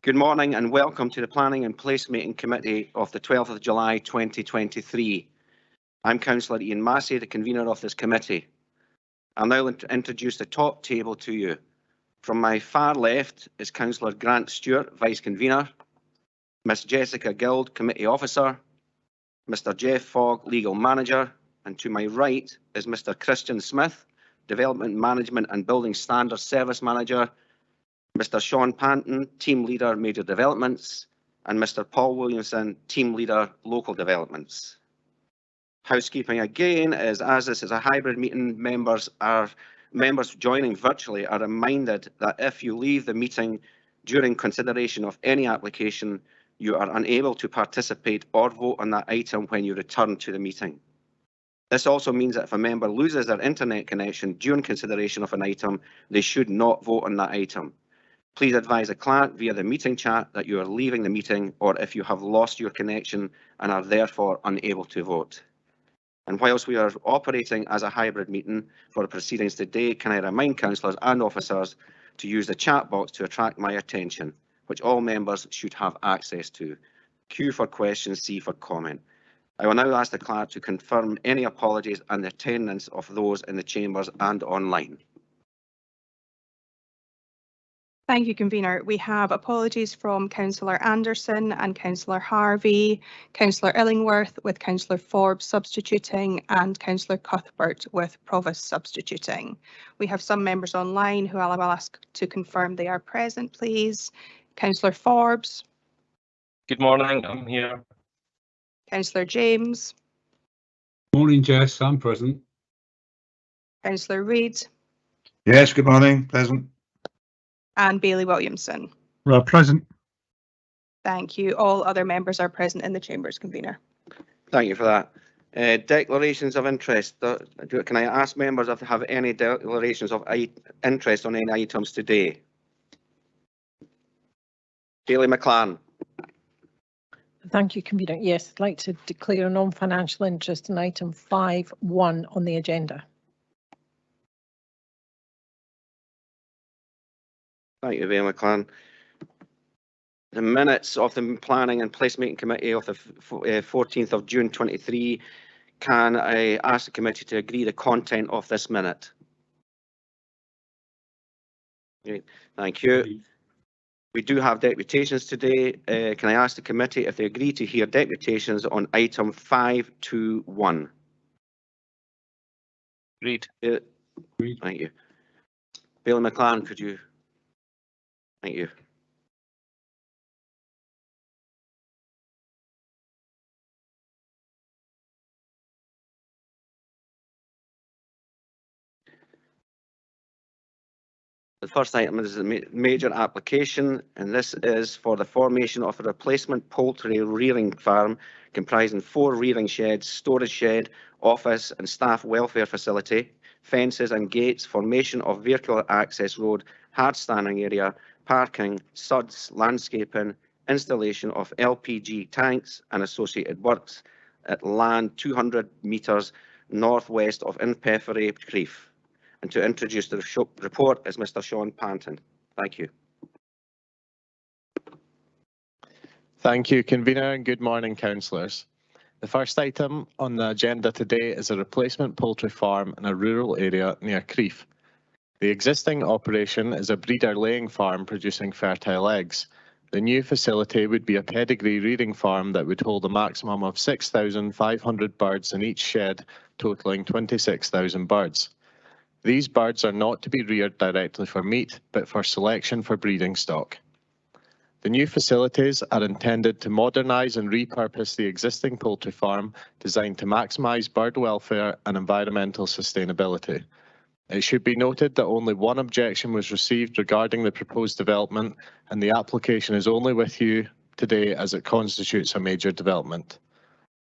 Good morning and welcome to the Planning and Placemaking Committee of the 12th of July 2023. I'm Councillor Ian Massey, the convener of this committee. I'll now introduce the top table to you. From my far left is Councillor Grant Stewart, Vice Convener, Ms Jessica Guild, Committee Officer, Mr Jeff Fogg, Legal Manager, and to my right is Mr Christian Smith, Development Management and Building Standards Service Manager, Mr Sean Panton, Team Leader Major Developments, and Mr Paul Williamson, Team Leader Local Developments. Housekeeping again is, as this is a hybrid meeting, members joining virtually are reminded that if you leave the meeting during consideration of any application, you are unable to participate or vote on that item when you return to the meeting. This also means that if a member loses their internet connection during consideration of an item, they should not vote on that item. Please advise the clerk via the meeting chat that you are leaving the meeting or if you have lost your connection and are therefore unable to vote. And whilst we are operating as a hybrid meeting for the proceedings today, can I remind councillors and officers to use the chat box to attract my attention, which all members should have access to. Q for questions, C for comment. I will now ask the clerk to confirm any apologies and the attendance of those in the chambers and online. Thank you, Convener. We have apologies from Councillor Anderson and Councillor Harvey, Councillor Illingworth with Councillor Forbes substituting and Councillor Cuthbert with Provost substituting. We have some members online who I will ask to confirm they are present, please. Councillor Forbes. Good morning, I'm here. Councillor James. Morning, Jess, I'm present. Councillor Reid. Yes, good morning, present. And Bailey Williamson. Present. Thank you. All other members are present in the Chambers, Convener. Thank you for that. Declarations of interest. Can I ask members if they have any declarations of interest on any items today? Bailey McLaren. Thank you, Convener. Yes, I'd like to declare a non-financial interest in item 5.1 on the agenda. Thank you, Bailey McLaren. The minutes of the Planning and Placemaking Committee of the 14th of June 23. Can I ask the committee to agree the content of this minute? Great. Thank you. We do have deputations today. Can I ask the committee if they agree to hear deputations on item 5.2.1? Agreed. Thank you. Bailey McLaren, could you? Thank you. The first item is a major application, and this is for the formation of a replacement poultry rearing farm comprising 4 rearing sheds, storage shed, office and staff welfare facility, fences and gates, formation of vehicular access road, hard standing area, parking, suds, landscaping, installation of LPG tanks and associated works at land 200 metres northwest of Inpefery Creef. And to introduce the report is Mr Sean Panton. Thank you. Thank you, Convener, and good morning, councillors. The first item on the agenda today is a replacement poultry farm in a rural area near Creef. The existing operation is a breeder laying farm producing fertile eggs. The new facility would be a pedigree rearing farm that would hold a maximum of 6,500 birds in each shed, totalling 26,000 birds. These birds are not to be reared directly for meat, but for selection for breeding stock. The new facilities are intended to modernise and repurpose the existing poultry farm, designed to maximise bird welfare and environmental sustainability. It should be noted that only one objection was received regarding the proposed development, and the application is only with you today as it constitutes a major development.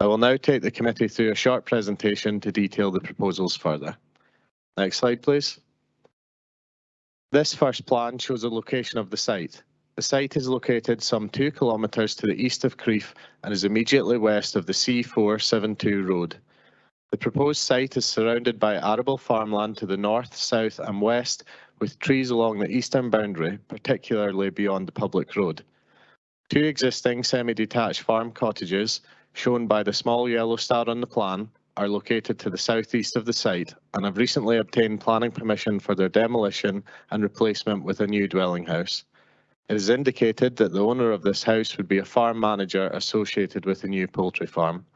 I will now take the committee through a short presentation to detail the proposals further. Next slide, please. This first plan shows the location of the site. The site is located some 2 kilometres to the east of Creef and is immediately west of the C472 road. The proposed site is surrounded by arable farmland to the north, south and west, with trees along the eastern boundary, particularly beyond the public road. Two existing semi-detached farm cottages, shown by the small yellow star on the plan, are located to the southeast of the site and have recently obtained planning permission for their demolition and replacement with a new dwelling house. It is indicated that the owner of this house would be a farm manager associated with a new poultry farm.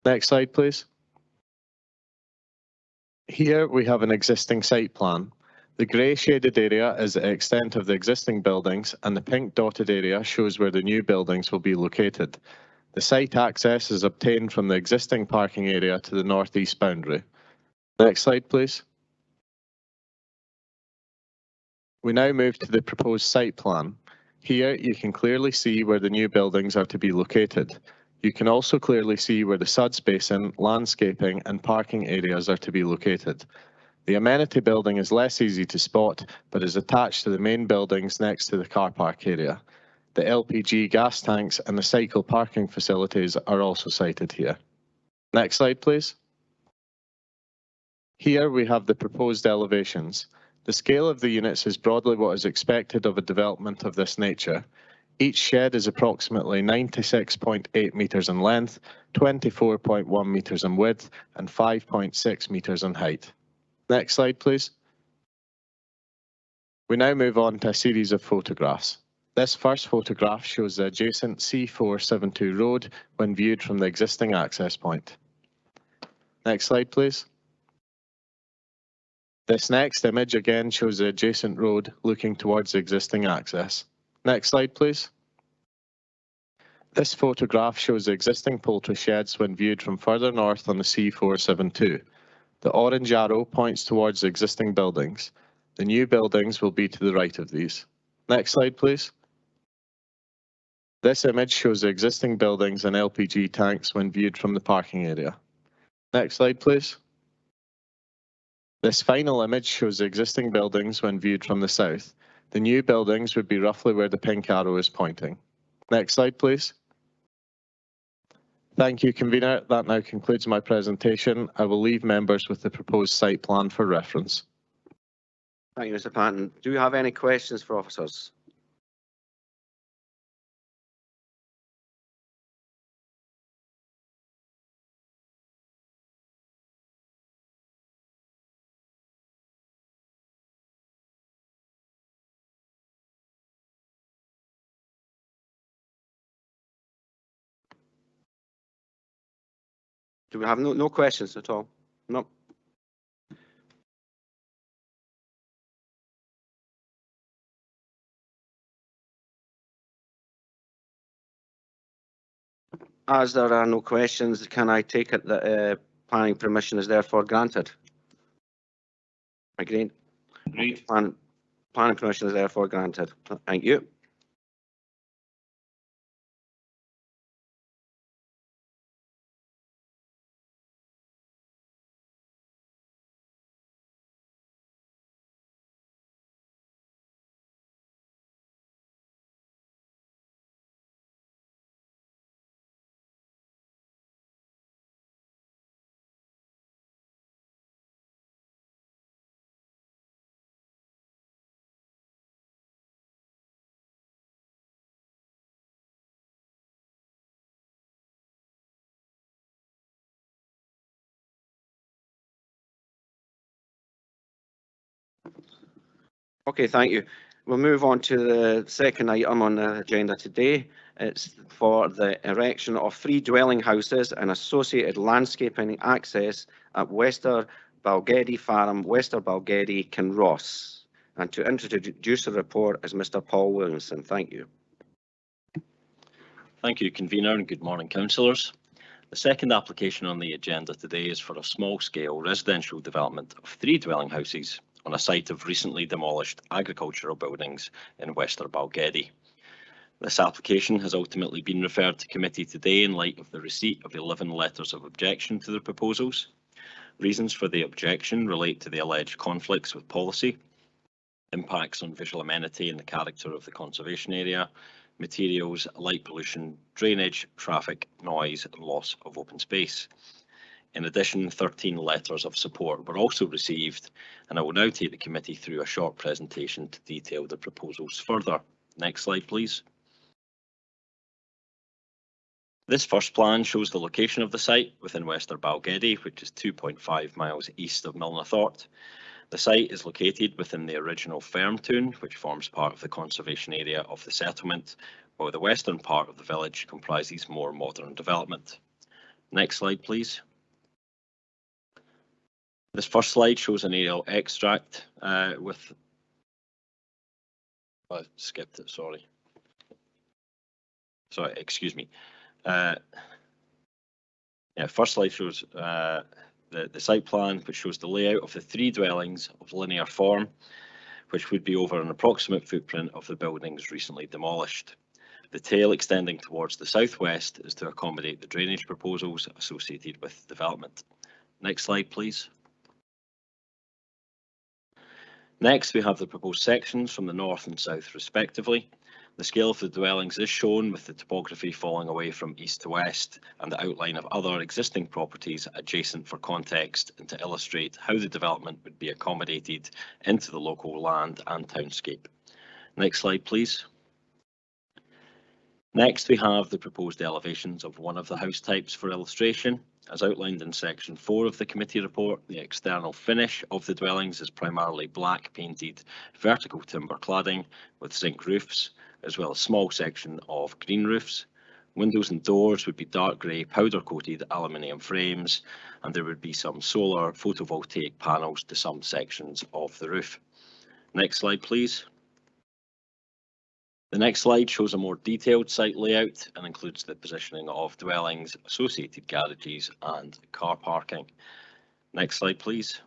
Next slide, please. Here we have an existing site plan. The grey shaded area is the extent of the existing buildings, and the pink dotted area shows where the new buildings will be located. The site access is obtained from the existing parking area to the northeast boundary. Next slide, please. We now move to the proposed site plan. Here you can clearly see where the new buildings are to be located. You can also clearly see where the suds basin, landscaping and parking areas are to be located. The amenity building is less easy to spot, but is attached to the main buildings next to the car park area. The LPG gas tanks and the cycle parking facilities are also sited here. Next slide, please. Here we have the proposed elevations. The scale of the units is broadly what is expected of a development of this nature. Each shed is approximately 96.8 metres in length, 24.1 metres in width, and 5.6 metres in height. Next slide, please. We now move on to a series of photographs. This first photograph shows the adjacent C472 road when viewed from the existing access point. Next slide, please. This next image again shows the adjacent road looking towards the existing access. Next slide, please. This photograph shows the existing poultry sheds when viewed from further north on the C472. The orange arrow points towards the existing buildings. The new buildings will be to the right of these. Next slide, please. This image shows the existing buildings and LPG tanks when viewed from the parking area. Next slide, please. This final image shows the existing buildings when viewed from the south. The new buildings would be roughly where the pink arrow is pointing. Next slide, please. Thank you, Convener. That now concludes my presentation. I will leave members with the proposed site plan for reference. Thank you, Mr. Panton. Do you have any questions for officers? Do we have no questions at all? No. As there are no questions, can I take it that planning permission is therefore granted? Agreed. Agreed. Planning permission is therefore granted. Thank you. Okay, thank you. We'll move on to the second item on the agenda today. It's for the erection of 3 dwelling houses and associated landscaping access at Wester Balgeddy Farm, Wester Balgeddy, Kinross. And to introduce the report is Mr. Paul Williamson. Thank you. Thank you, Convener, and good morning, councillors. The second application on the agenda today is for a small-scale residential development of 3 dwelling houses on a site of recently demolished agricultural buildings in Wester Balgeddy. This application has ultimately been referred to committee today in light of the receipt of 11 letters of objection to the proposals. Reasons for the objection relate to the alleged conflicts with policy, impacts on visual amenity and the character of the conservation area, materials, light pollution, drainage, traffic, noise and loss of open space. In addition, 13 letters of support were also received, and I will now take the committee through a short presentation to detail the proposals further. Next slide, please. This first plan shows the location of the site within Wester Balgeddy, which is 2.5 miles east of Milnathort. The site is located within the original Fermtown, which forms part of the conservation area of the settlement, while the western part of the village comprises more modern development. Next slide, please. This first slide shows an aerial extract I skipped it, sorry. Sorry, excuse me. First slide shows the site plan, which shows the layout of the 3 dwellings of linear form, which would be over an approximate footprint of the buildings recently demolished. The tail extending towards the southwest is to accommodate the drainage proposals associated with development. Next slide, please. Next, we have the proposed sections from the north and south respectively. The scale of the dwellings is shown with the topography falling away from east to west and the outline of other existing properties adjacent for context and to illustrate how the development would be accommodated into the local land and townscape. Next slide, please. Next, we have the proposed elevations of one of the house types for illustration. As outlined in section 4 of the committee report, the external finish of the dwellings is primarily black painted vertical timber cladding with zinc roofs, as well as a small section of green roofs. Windows and doors would be dark grey powder coated aluminium frames, and there would be some solar photovoltaic panels to some sections of the roof. Next slide, please. The next slide shows a more detailed site layout and includes the positioning of dwellings, associated garages and car parking. Next slide, please.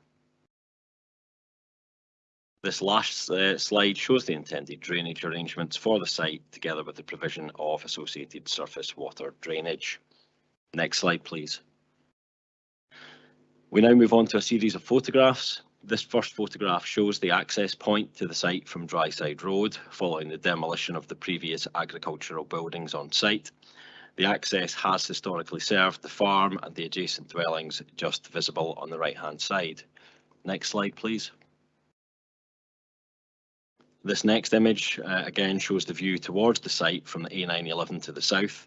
This last slide shows the intended drainage arrangements for the site together with the provision of associated surface water drainage. Next slide, please. We now move on to a series of photographs. This first photograph shows the access point to the site from Dryside Road following the demolition of the previous agricultural buildings on site. The access has historically served the farm and the adjacent dwellings just visible on the right hand side. Next slide, please. This next image again shows the view towards the site from the A911 to the south.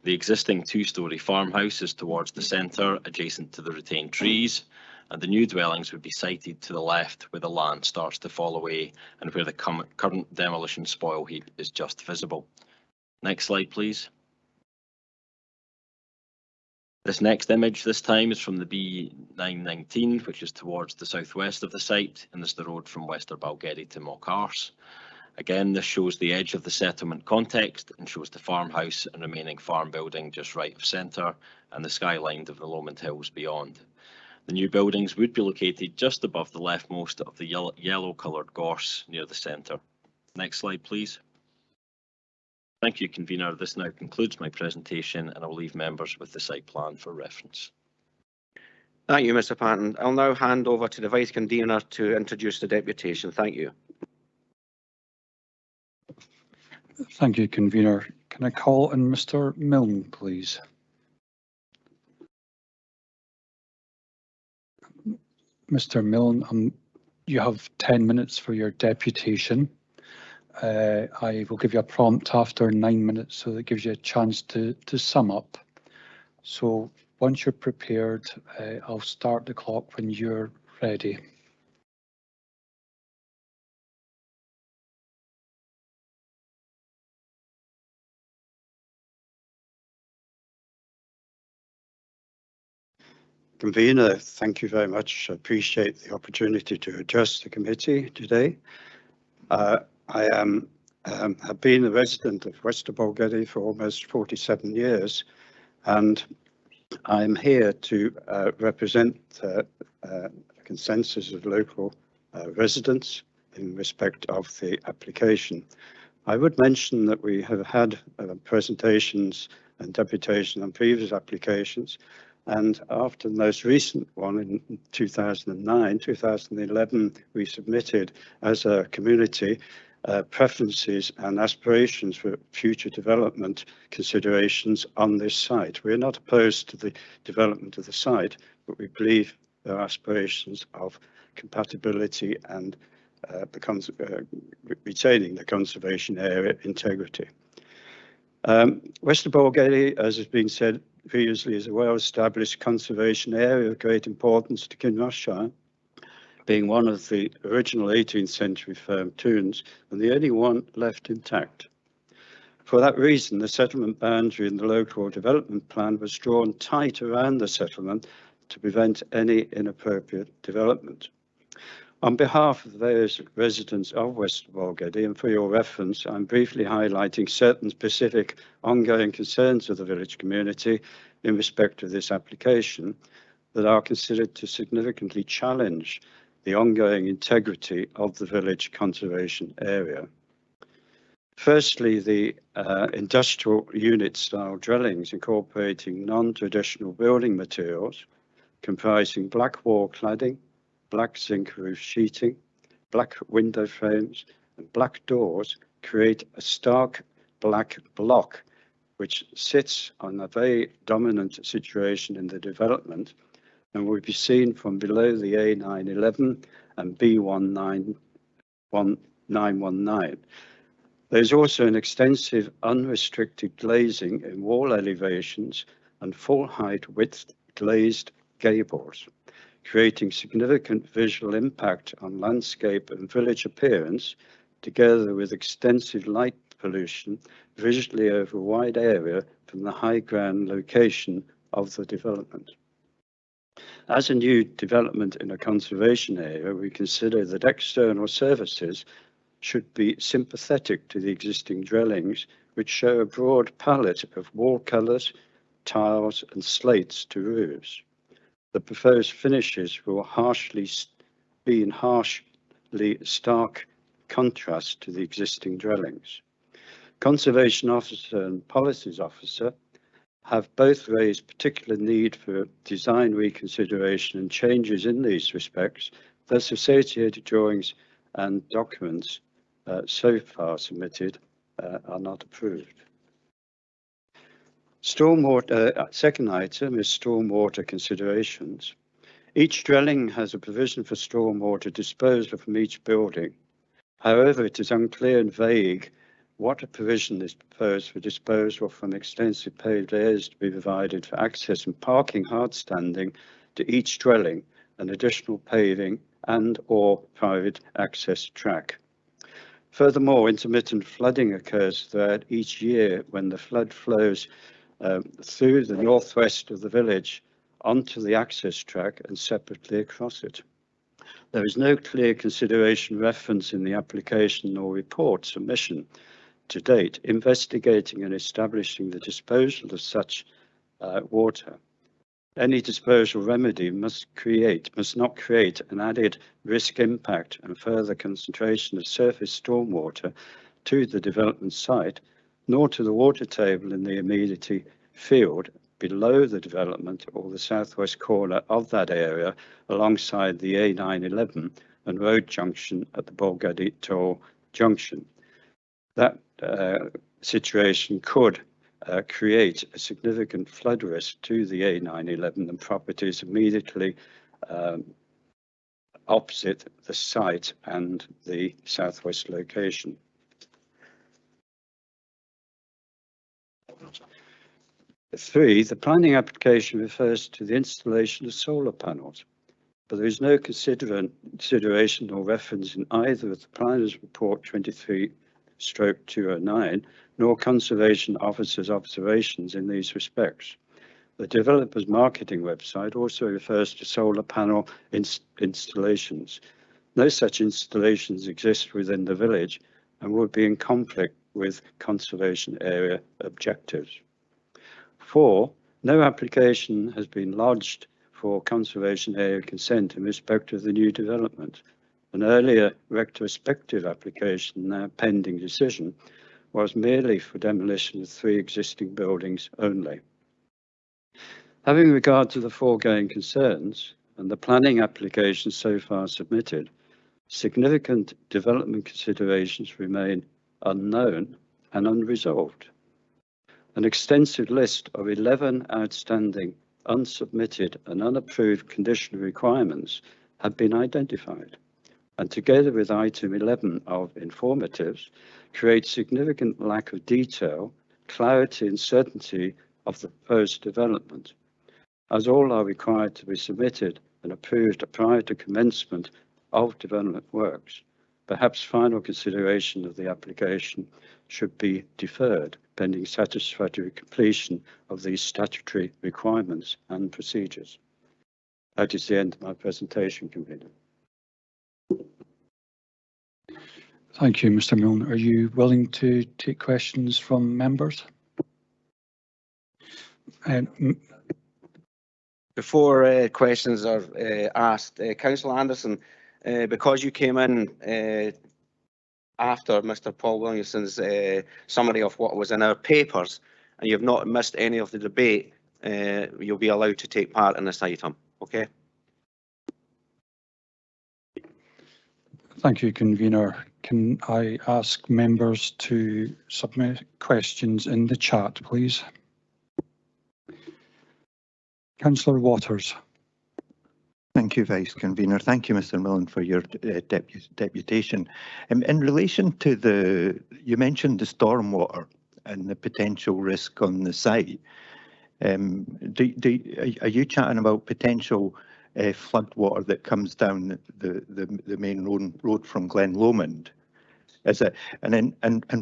The existing 2-storey farmhouse is towards the centre, adjacent to the retained trees, and the new dwellings would be sited to the left where the land starts to fall away and where the current demolition spoil heap is just visible. Next slide, please. This next image this time is from the B919, which is towards the southwest of the site, and is the road from Wester Balgeddy to Mockharse. Again, this shows the edge of the settlement context and shows the farmhouse and remaining farm building just right of centre and the skyline of the Lomond Hills beyond. The new buildings would be located just above the leftmost of the yellow coloured gorse near the centre. Next slide, please. Thank you, convener. This now concludes my presentation and I will leave members with the site plan for reference. Thank you, Mr. Patton. I'll now hand over to the Vice Convener to introduce the deputation. Thank you. Thank you, Convener. Can I call on Mr. Milne, please? Mr. Milne, you have 10 minutes for your deputation. I will give you a prompt after 9 minutes, so that gives you a chance to sum up. So once you're prepared, I'll start the clock when you're ready. Convener, thank you very much. I appreciate the opportunity to address the committee today. I have been a resident of Wester Balgeddy for almost 47 years, and I'm here to represent a consensus of local residents in respect of the application. I would mention that we have had presentations and deputation on previous applications, and after the most recent one in 2009, 2011, we submitted as a community preferences and aspirations for future development considerations on this site. We're not opposed to the development of the site, but we believe there are aspirations of compatibility and retaining the conservation area integrity. West of Bolgate, as has been said previously, is a well-established conservation area of great importance to Kinross, being one of the original 18th century firm tunes and the only one left intact. For that reason, the settlement boundary in the local development plan was drawn tight around the settlement to prevent any inappropriate development. On behalf of those residents of West Bolgate, and for your reference, I'm briefly highlighting certain specific ongoing concerns of the village community in respect of this application that are considered to significantly challenge the ongoing integrity of the village conservation area. Firstly, the industrial unit style dwellings incorporating non-traditional building materials comprising black wall cladding, black zinc roof sheeting, black window frames and black doors create a stark black block which sits on a very dominant situation in the development and will be seen from below the A911 and B919. There's also an extensive unrestricted glazing in wall elevations and full height width glazed gables, creating significant visual impact on landscape and village appearance, together with extensive light pollution visually over a wide area from the high ground location of the development. As a new development in a conservation area, we consider that external services should be sympathetic to the existing dwellings, which show a broad palette of wall colours, tiles and slates to roofs. The proposed finishes will be in harshly stark contrast to the existing dwellings. Conservation Officer and Policies Officer have both raised particular need for design reconsideration and changes in these respects. Thus, associated drawings and documents so far submitted are not approved. Stormwater, second item is stormwater considerations. Each dwelling has a provision for stormwater disposal from each building. However, it is unclear and vague what a provision is proposed for disposal from extensive paved areas to be provided for access and parking hard standing to each dwelling and additional paving and or private access track. Furthermore, intermittent flooding occurs throughout each year when the flood flows through the northwest of the village onto the access track and separately across it. There is no clear consideration reference in the application or report submission to date investigating and establishing the disposal of such water. Any disposal remedy must not create an added risk impact and further concentration of surface stormwater to the development site, nor to the water table in the immediate field below the development or the southwest corner of that area alongside the A911 and road junction at the Bolgate Toll junction. That situation could create a significant flood risk to the A911 and properties immediately opposite the site and the southwest location. Three, the planning application refers to the installation of solar panels, but there is no consideration or reference in either of the Planner's Report 23/209 nor Conservation Officer's observations in these respects. The developer's marketing website also refers to solar panel installations. No such installations exist within the village and would be in conflict with conservation area objectives. 4, no application has been lodged for conservation area consent in respect of the new development. An earlier retrospective application, now pending decision, was merely for demolition of 3 existing buildings only. Having regard to the foregoing concerns and the planning application so far submitted, significant development considerations remain unknown and unresolved. An extensive list of 11 outstanding, unsubmitted and unapproved conditional requirements have been identified, and together with item 11 of informatives, create significant lack of detail, clarity and certainty of the proposed development, as all are required to be submitted and approved prior to commencement of development works. Perhaps final consideration of the application should be deferred pending satisfactory completion of these statutory requirements and procedures. That is the end of my presentation, Convener. Thank you, Mr. Milne. Are you willing to take questions from members? Before questions are asked, Councillor Anderson, because you came in after Mr. Paul Williamson's summary of what was in our papers, and you've not missed any of the debate, you'll be allowed to take part in this item. Okay. Thank you, Convener. Can I ask members to submit questions in the chat, please? Councillor Waters. Thank you, Vice Convener. Thank you, Mr. Millen, for your deputation. In relation to you mentioned the stormwater and the potential risk on the site. Are you chatting about potential flood water that comes down the main road from Glen Lomond? Is it, and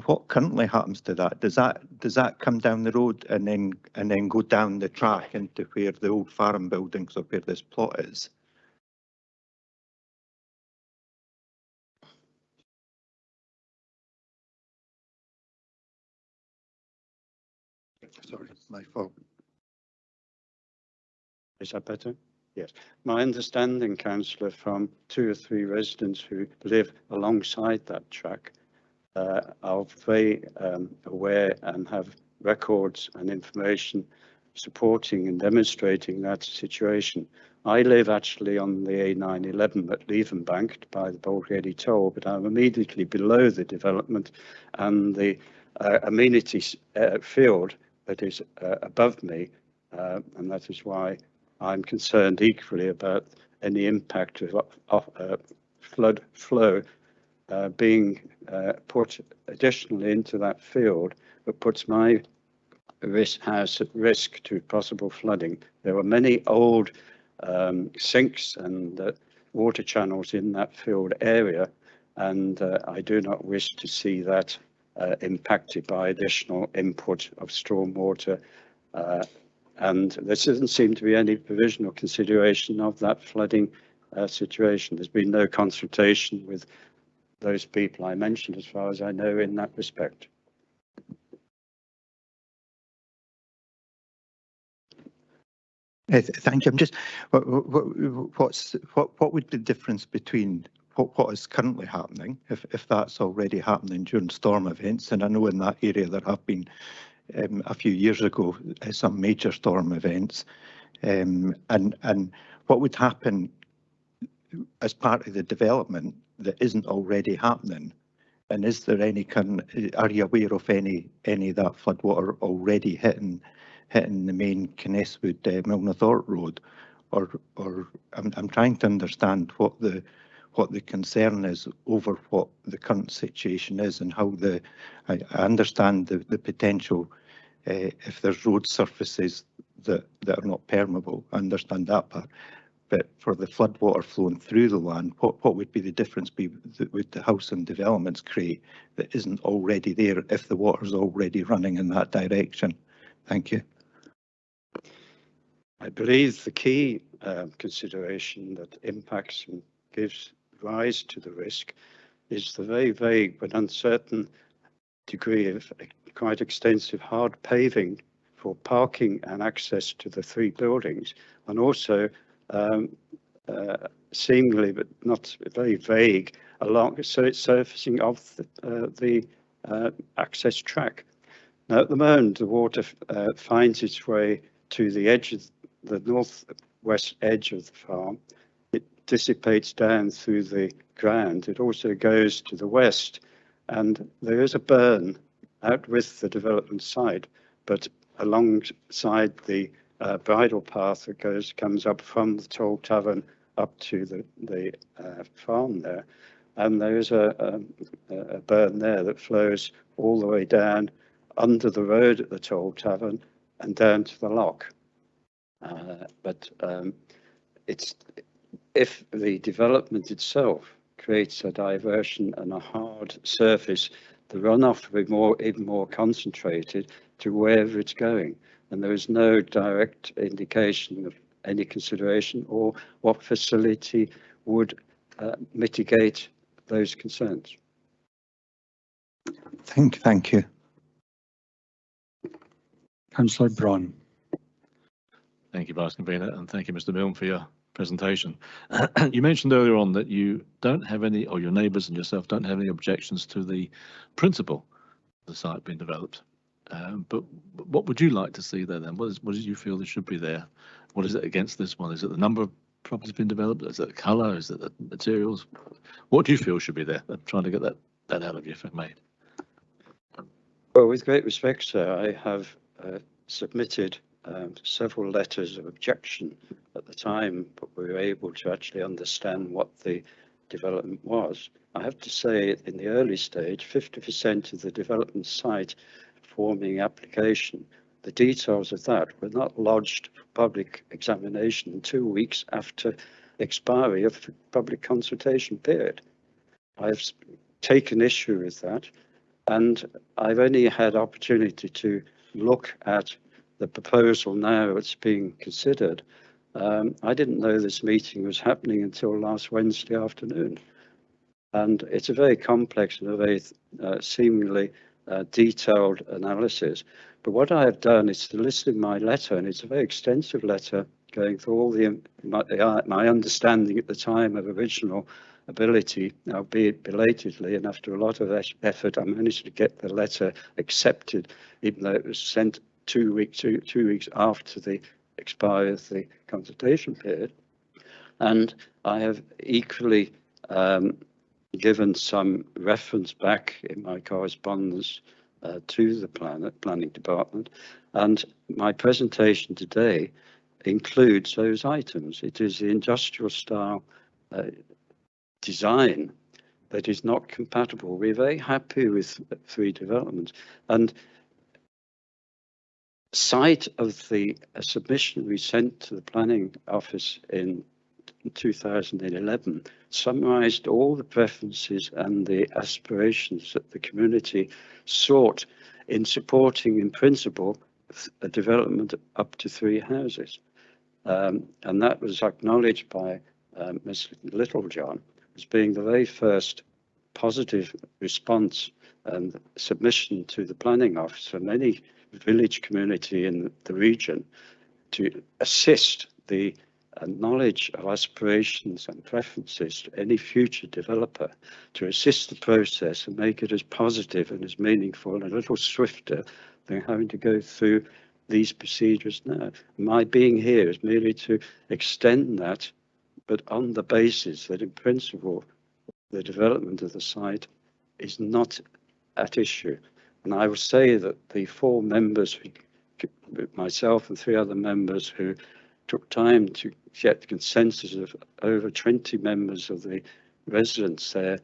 what currently happens to that? Does that come down the road and then go down the track into where the old farm buildings or where this plot is? Sorry, my fault. Is that better? Yes. My understanding, Councillor, from 2 or 3 residents who live alongside that track are very aware and have records and information supporting and demonstrating that situation. I live actually on the A911 at Levenbank by the Bulgari Toll, but I'm immediately below the development and the amenities field that is above me, and that is why I'm concerned equally about any impact of flood flow being put additionally into that field, that puts my house at risk to possible flooding. There are many old sinks and water channels in that field area, and I do not wish to see that impacted by additional input of stormwater. And there doesn't seem to be any provision or consideration of that flooding situation. There's been no consultation with those people I mentioned, as far as I know, in that respect. Thank you. I'm just, what would be the difference between what is currently happening, if that's already happening during storm events? And I know in that area there have been a few years ago some major storm events, and what would happen as part of the development that isn't already happening? And is there any are you aware of any of that floodwater already hitting the main Kinneswood Milnathort Road, or I'm trying to understand what the concern is over what the current situation is, and how I understand the potential if there's road surfaces that are not permeable. I understand that part, but for the floodwater flowing through the land, what would be the difference with the house and developments create that isn't already there if the water's already running in that direction? Thank you. I believe the key consideration that impacts and gives rise to the risk is the very vague but uncertain degree of quite extensive hard paving for parking and access to the 3 buildings, and also seemingly but not very vague along surfacing of the access track. Now, at the moment, the water finds its way to the edge of the northwest edge of the farm. It dissipates down through the ground. It also goes to the west, and there is a burn out with the development site, but alongside the bridle path that comes up from the Toll Tavern up to the farm there, and there is a burn there that flows all the way down under the road at the Toll Tavern and down to the lock. But if the development itself creates a diversion and a hard surface, the runoff will be even more concentrated to wherever it's going. And there is no direct indication of any consideration or what facility would mitigate those concerns. Thank you. Councillor Braun. Thank you, Vice Convener, and thank you, Mr. Milne, for your presentation. You mentioned earlier on that you don't have any, or your neighbours and yourself don't have any objections to the principle of the site being developed. But what would you like to see there then? What do you feel there should be there? What is it against this one? Is it the number of properties being developed? Is it the colour? Is it the materials? What do you feel should be there? I'm trying to get that out of you, if I may. Well, with great respect, sir, I have submitted several letters of objection at the time, but we were able to actually understand what the development was. I have to say, in the early stage, 50% of the development site forming application, the details of that were not lodged for public examination 2 weeks after expiry of the public consultation period. I've taken issue with that, and I've only had opportunity to look at the proposal now it's being considered. I didn't know this meeting was happening until last Wednesday afternoon. And it's a very complex and a very seemingly detailed analysis. But what I have done is to list in my letter, and it's a very extensive letter going through all my understanding at the time of original ability, albeit belatedly, and after a lot of effort, I managed to get the letter accepted, even though it was sent 2 weeks after the expiry of the consultation period. And I have equally given some reference back in my correspondence to the planning department, and my presentation today includes those items. It is the industrial style design that is not compatible. We're very happy with 3 developments, and sight of the submission we sent to the planning office in 2011 summarised all the preferences and the aspirations that the community sought in supporting, in principle, a development up to 3 houses. And that was acknowledged by Ms. Littlejohn as being the very first positive response and submission to the planning office from any village community in the region to assist the knowledge of aspirations and preferences to any future developer, to assist the process and make it as positive and as meaningful and a little swifter than having to go through these procedures now. My being here is merely to extend that, but on the basis that in principle the development of the site is not at issue. And I will say that the 4 members, myself and 3 other members who took time to get the consensus of over 20 members of the residents there,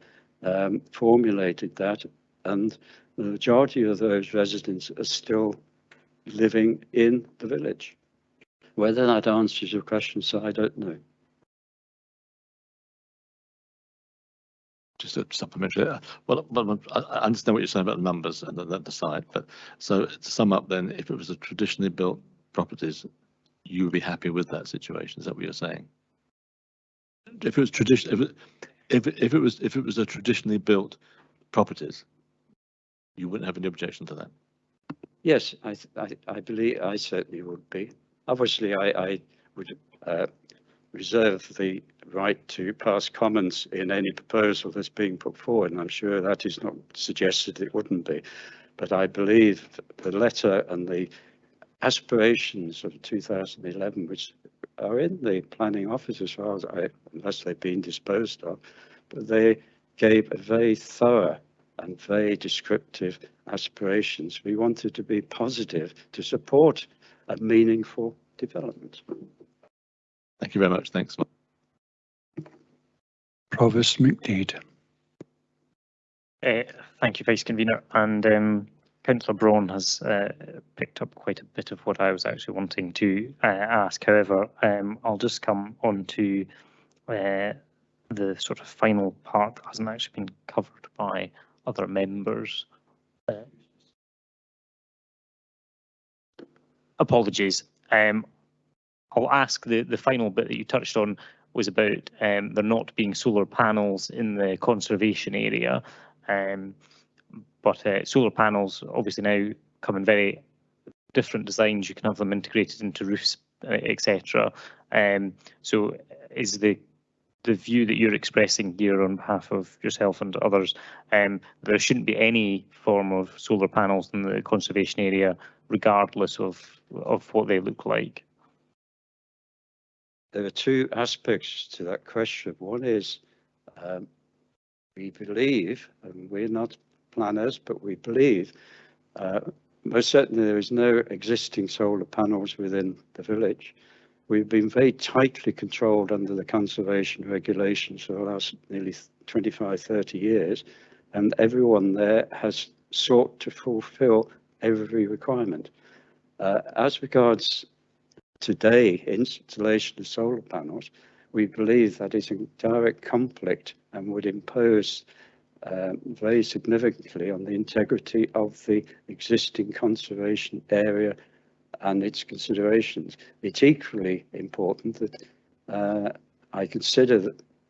formulated that, and the majority of those residents are still living in the village. Whether that answers your question, sir, I don't know. Just a supplementary. Well, I understand what you're saying about the numbers and the site, but so to sum up then, if it was a traditionally built properties, you would be happy with that situation? Is that what you're saying? If it was if it was a traditionally built properties, you wouldn't have any objection to that? Yes, I believe I certainly would be. Obviously, I would reserve the right to pass comments in any proposal that's being put forward, and I'm sure that is not suggested it wouldn't be. But I believe the letter and the aspirations of 2011, which are in the planning office as far as unless they've been disposed of, but they gave a very thorough and very descriptive aspirations. We wanted to be positive to support a meaningful development. Thank you very much. Thanks. Provost McDade. Thank you, Vice Convener, and Councillor Braun has picked up quite a bit of what I was actually wanting to ask. However, I'll just come on to the sort of final part that hasn't actually been covered by other members. Apologies. I'll ask the final bit that you touched on was about there not being solar panels in the conservation area. But solar panels obviously now come in very different designs. You can have them integrated into roofs, etc. So is the view that you're expressing here on behalf of yourself and others, there shouldn't be any form of solar panels in the conservation area, regardless of what they look like? There are two aspects to that question. One is we believe, and we're not planners, but we believe most certainly there is no existing solar panels within the village. We've been very tightly controlled under the conservation regulations for the last nearly 25, 30 years, and everyone there has sought to fulfill every requirement. As regards today installation of solar panels, we believe that is in direct conflict and would impose very significantly on the integrity of the existing conservation area and its considerations. It's equally important that I consider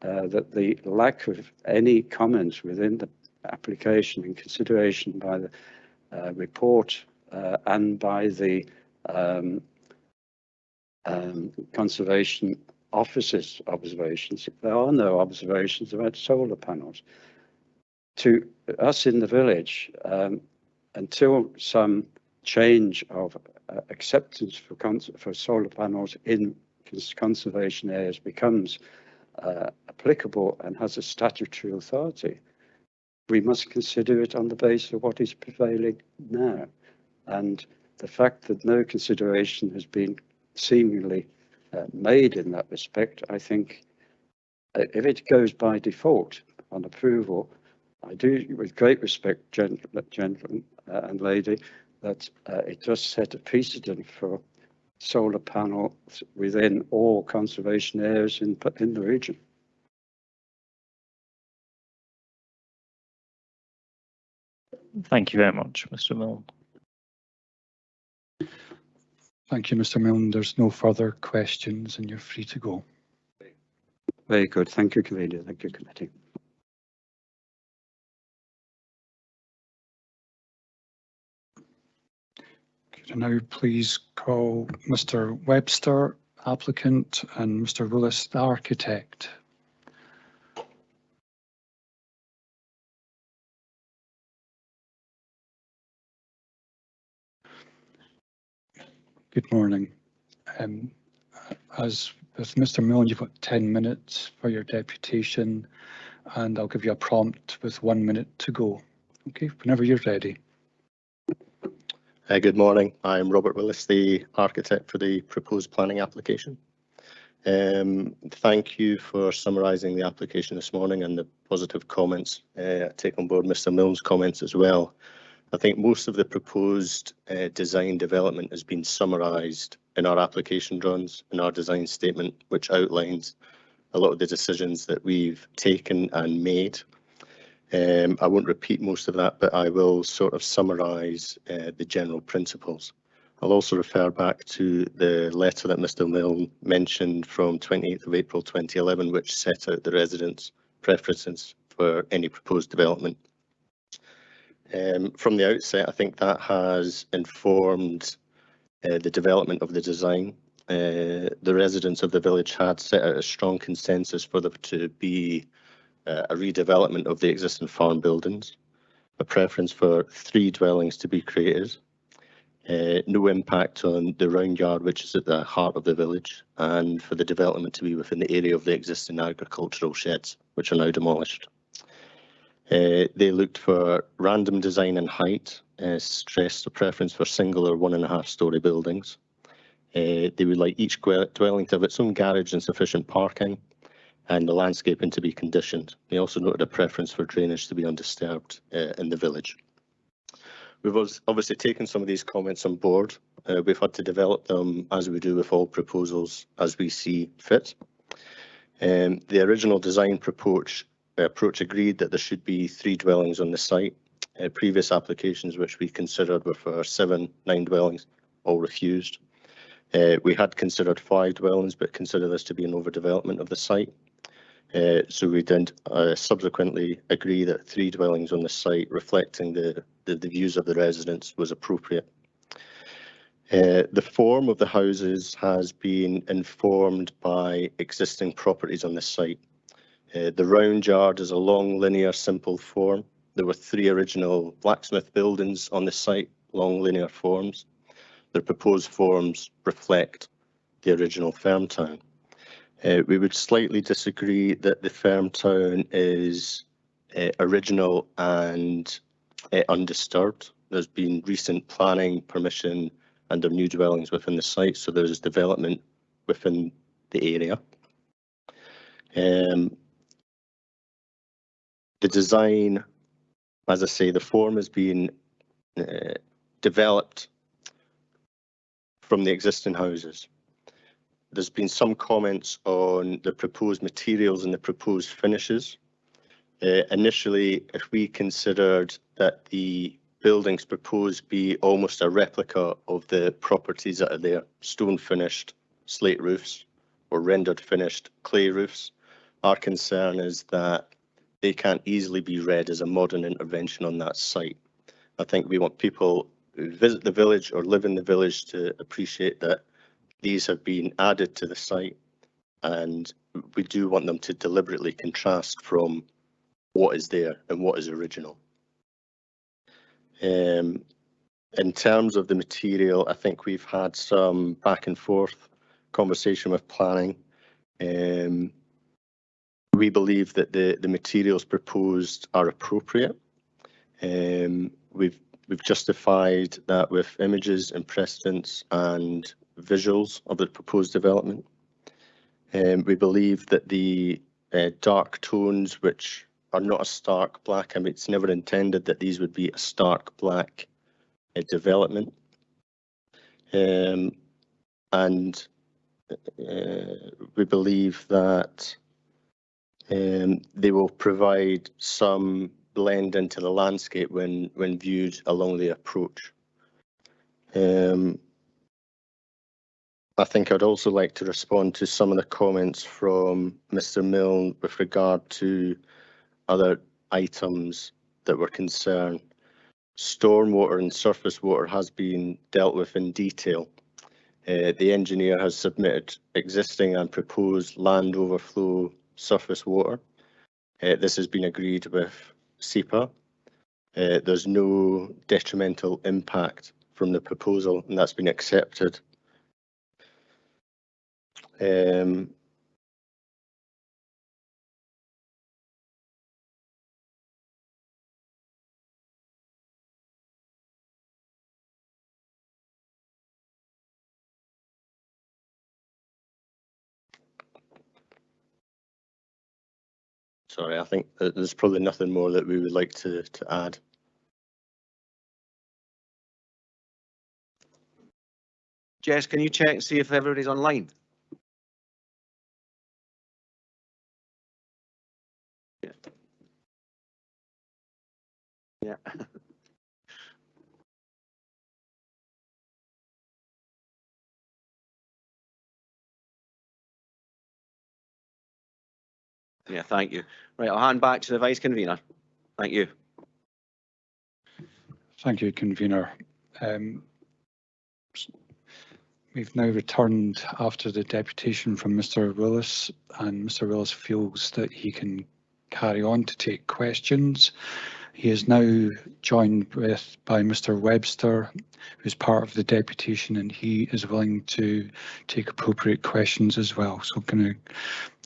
that the lack of any comments within the application and consideration by the report and by the conservation officer's observations, there are no observations about solar panels. To us in the village, until some change of acceptance for solar panels in conservation areas becomes applicable and has a statutory authority, we must consider it on the basis of what is prevailing now. And the fact that no consideration has been seemingly made in that respect, I think if it goes by default on approval, I do, with great respect, gentlemen and lady, that it does set a precedent for solar panels within all conservation areas in the region. Thank you very much, Mr. Milne. Thank you, Mr. Milne. There's no further questions and you're free to go. Very good. Thank you, Convener. Thank you, Committee. Could I now please call Mr. Webster, applicant, and Mr. Willis, the architect. Good morning. As with Mr. Milne, you've got 10 minutes for your deputation, and I'll give you a prompt with 1 minute to go. Okay, whenever you're ready. Good morning. I'm Robert Willis, the architect for the proposed planning application. Thank you for summarising the application this morning and the positive comments. I take on board Mr. Milne's comments as well. I think most of the proposed design development has been summarised in our application drawings, in our design statement, which outlines a lot of the decisions that we've taken and made. I won't repeat most of that, but I will sort of summarise the general principles. I'll also refer back to the letter that Mr. Milne mentioned from 28th of April 2011, which set out the residents' preferences for any proposed development. From the outset, I think that has informed the development of the design. The residents of the village had set out a strong consensus for there to be a redevelopment of the existing farm buildings, a preference for 3 dwellings to be created, no impact on the round yard, which is at the heart of the village, and for the development to be within the area of the existing agricultural sheds, which are now demolished. They looked for random design and height, stressed a preference for single or 1.5 storey buildings. They would like each dwelling to have its own garage and sufficient parking, and the landscaping to be conditioned. They also noted a preference for drainage to be undisturbed in the village. We've obviously taken some of these comments on board. We've had to develop them, as we do with all proposals, as we see fit. The original design approach agreed that there should be 3 dwellings on the site. Previous applications which we considered were for 7, 9 dwellings, all refused. We had considered 5 dwellings, but consider this to be an overdevelopment of the site. So we did subsequently agree that 3 dwellings on the site, reflecting the views of the residents, was appropriate. The form of the houses has been informed by existing properties on the site. The round yard is a long, linear, simple form. There were 3 original blacksmith buildings on the site, long, linear forms. The proposed forms reflect the original farm town. We would slightly disagree that the farm town is original and undisturbed. There's been recent planning permission and there are new dwellings within the site, so there's development within the area. The design, as I say, the form has been developed from the existing houses. There's been some comments on the proposed materials and the proposed finishes. Initially, if we considered that the buildings proposed be almost a replica of the properties that are there, stone finished slate roofs or rendered finished clay roofs, our concern is that they can't easily be read as a modern intervention on that site. I think we want people who visit the village or live in the village to appreciate that these have been added to the site, and we do want them to deliberately contrast from what is there and what is original. In terms of the material, I think we've had some back and forth conversation with planning. We believe that the materials proposed are appropriate. We've justified that with images and precedents and visuals of the proposed development. We believe that the dark tones, which are not a stark black, I mean, it's never intended that these would be a stark black development. And we believe that they will provide some blend into the landscape when viewed along the approach. I think I'd also like to respond to some of the comments from Mr. Milne with regard to other items that were concerned. Stormwater and surface water has been dealt with in detail. The engineer has submitted existing and proposed land overflow surface water. This has been agreed with SEPA. There's no detrimental impact from the proposal, and that's been accepted. Sorry, I think there's probably nothing more that we would like to add. Jess, can you check and see if everybody's online? Yeah. Yeah. Yeah, thank you. Right, I'll hand back to the Vice Convener. Thank you. Thank you, Convener. We've now returned after the deputation from Mr. Willis, and Mr. Willis feels that he can carry on to take questions. He is now joined by Mr. Webster, who's part of the deputation, and he is willing to take appropriate questions as well. So can I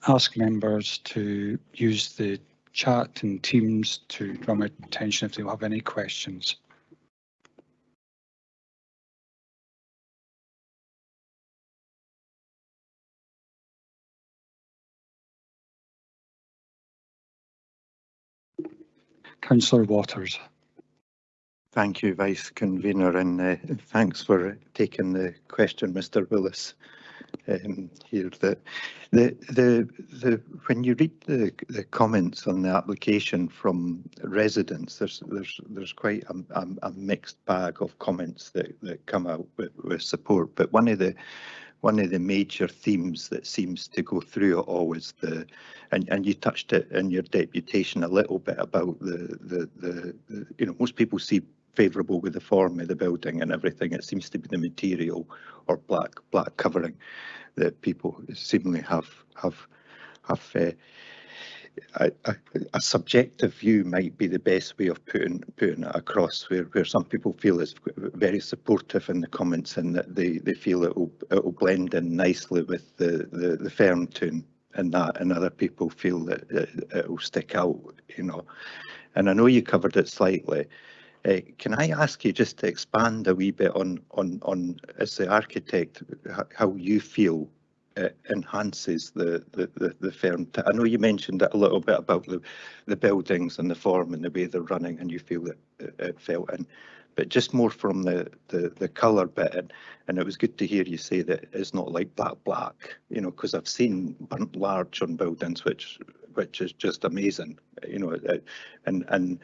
ask members to use the chat and Teams to draw my attention if they have any questions. Councillor Waters. Thank you, Vice Convener, and thanks for taking the question, Mr. Willis. Here, when you read the comments on the application from residents, there's quite a mixed bag of comments that come out with support. But one of the major themes that seems to go through it all is and you touched it in your deputation a little bit about the most people see favourable with the form of the building and everything. It seems to be the material or black covering that people seemingly have a subjective view might be the best way of putting it across, where some people feel it's very supportive in the comments and that they feel it will blend in nicely with the firm tune and that, and other people feel that it will stick out, and I know you covered it slightly. Can I ask you just to expand a wee bit on as the architect, how you feel it enhances the firm? I know you mentioned it a little bit about the buildings and the form and the way they're running, and you feel that it felt in, but just more from the colour bit, and it was good to hear you say that it's not like black, because I've seen burnt large on buildings, which is just amazing, and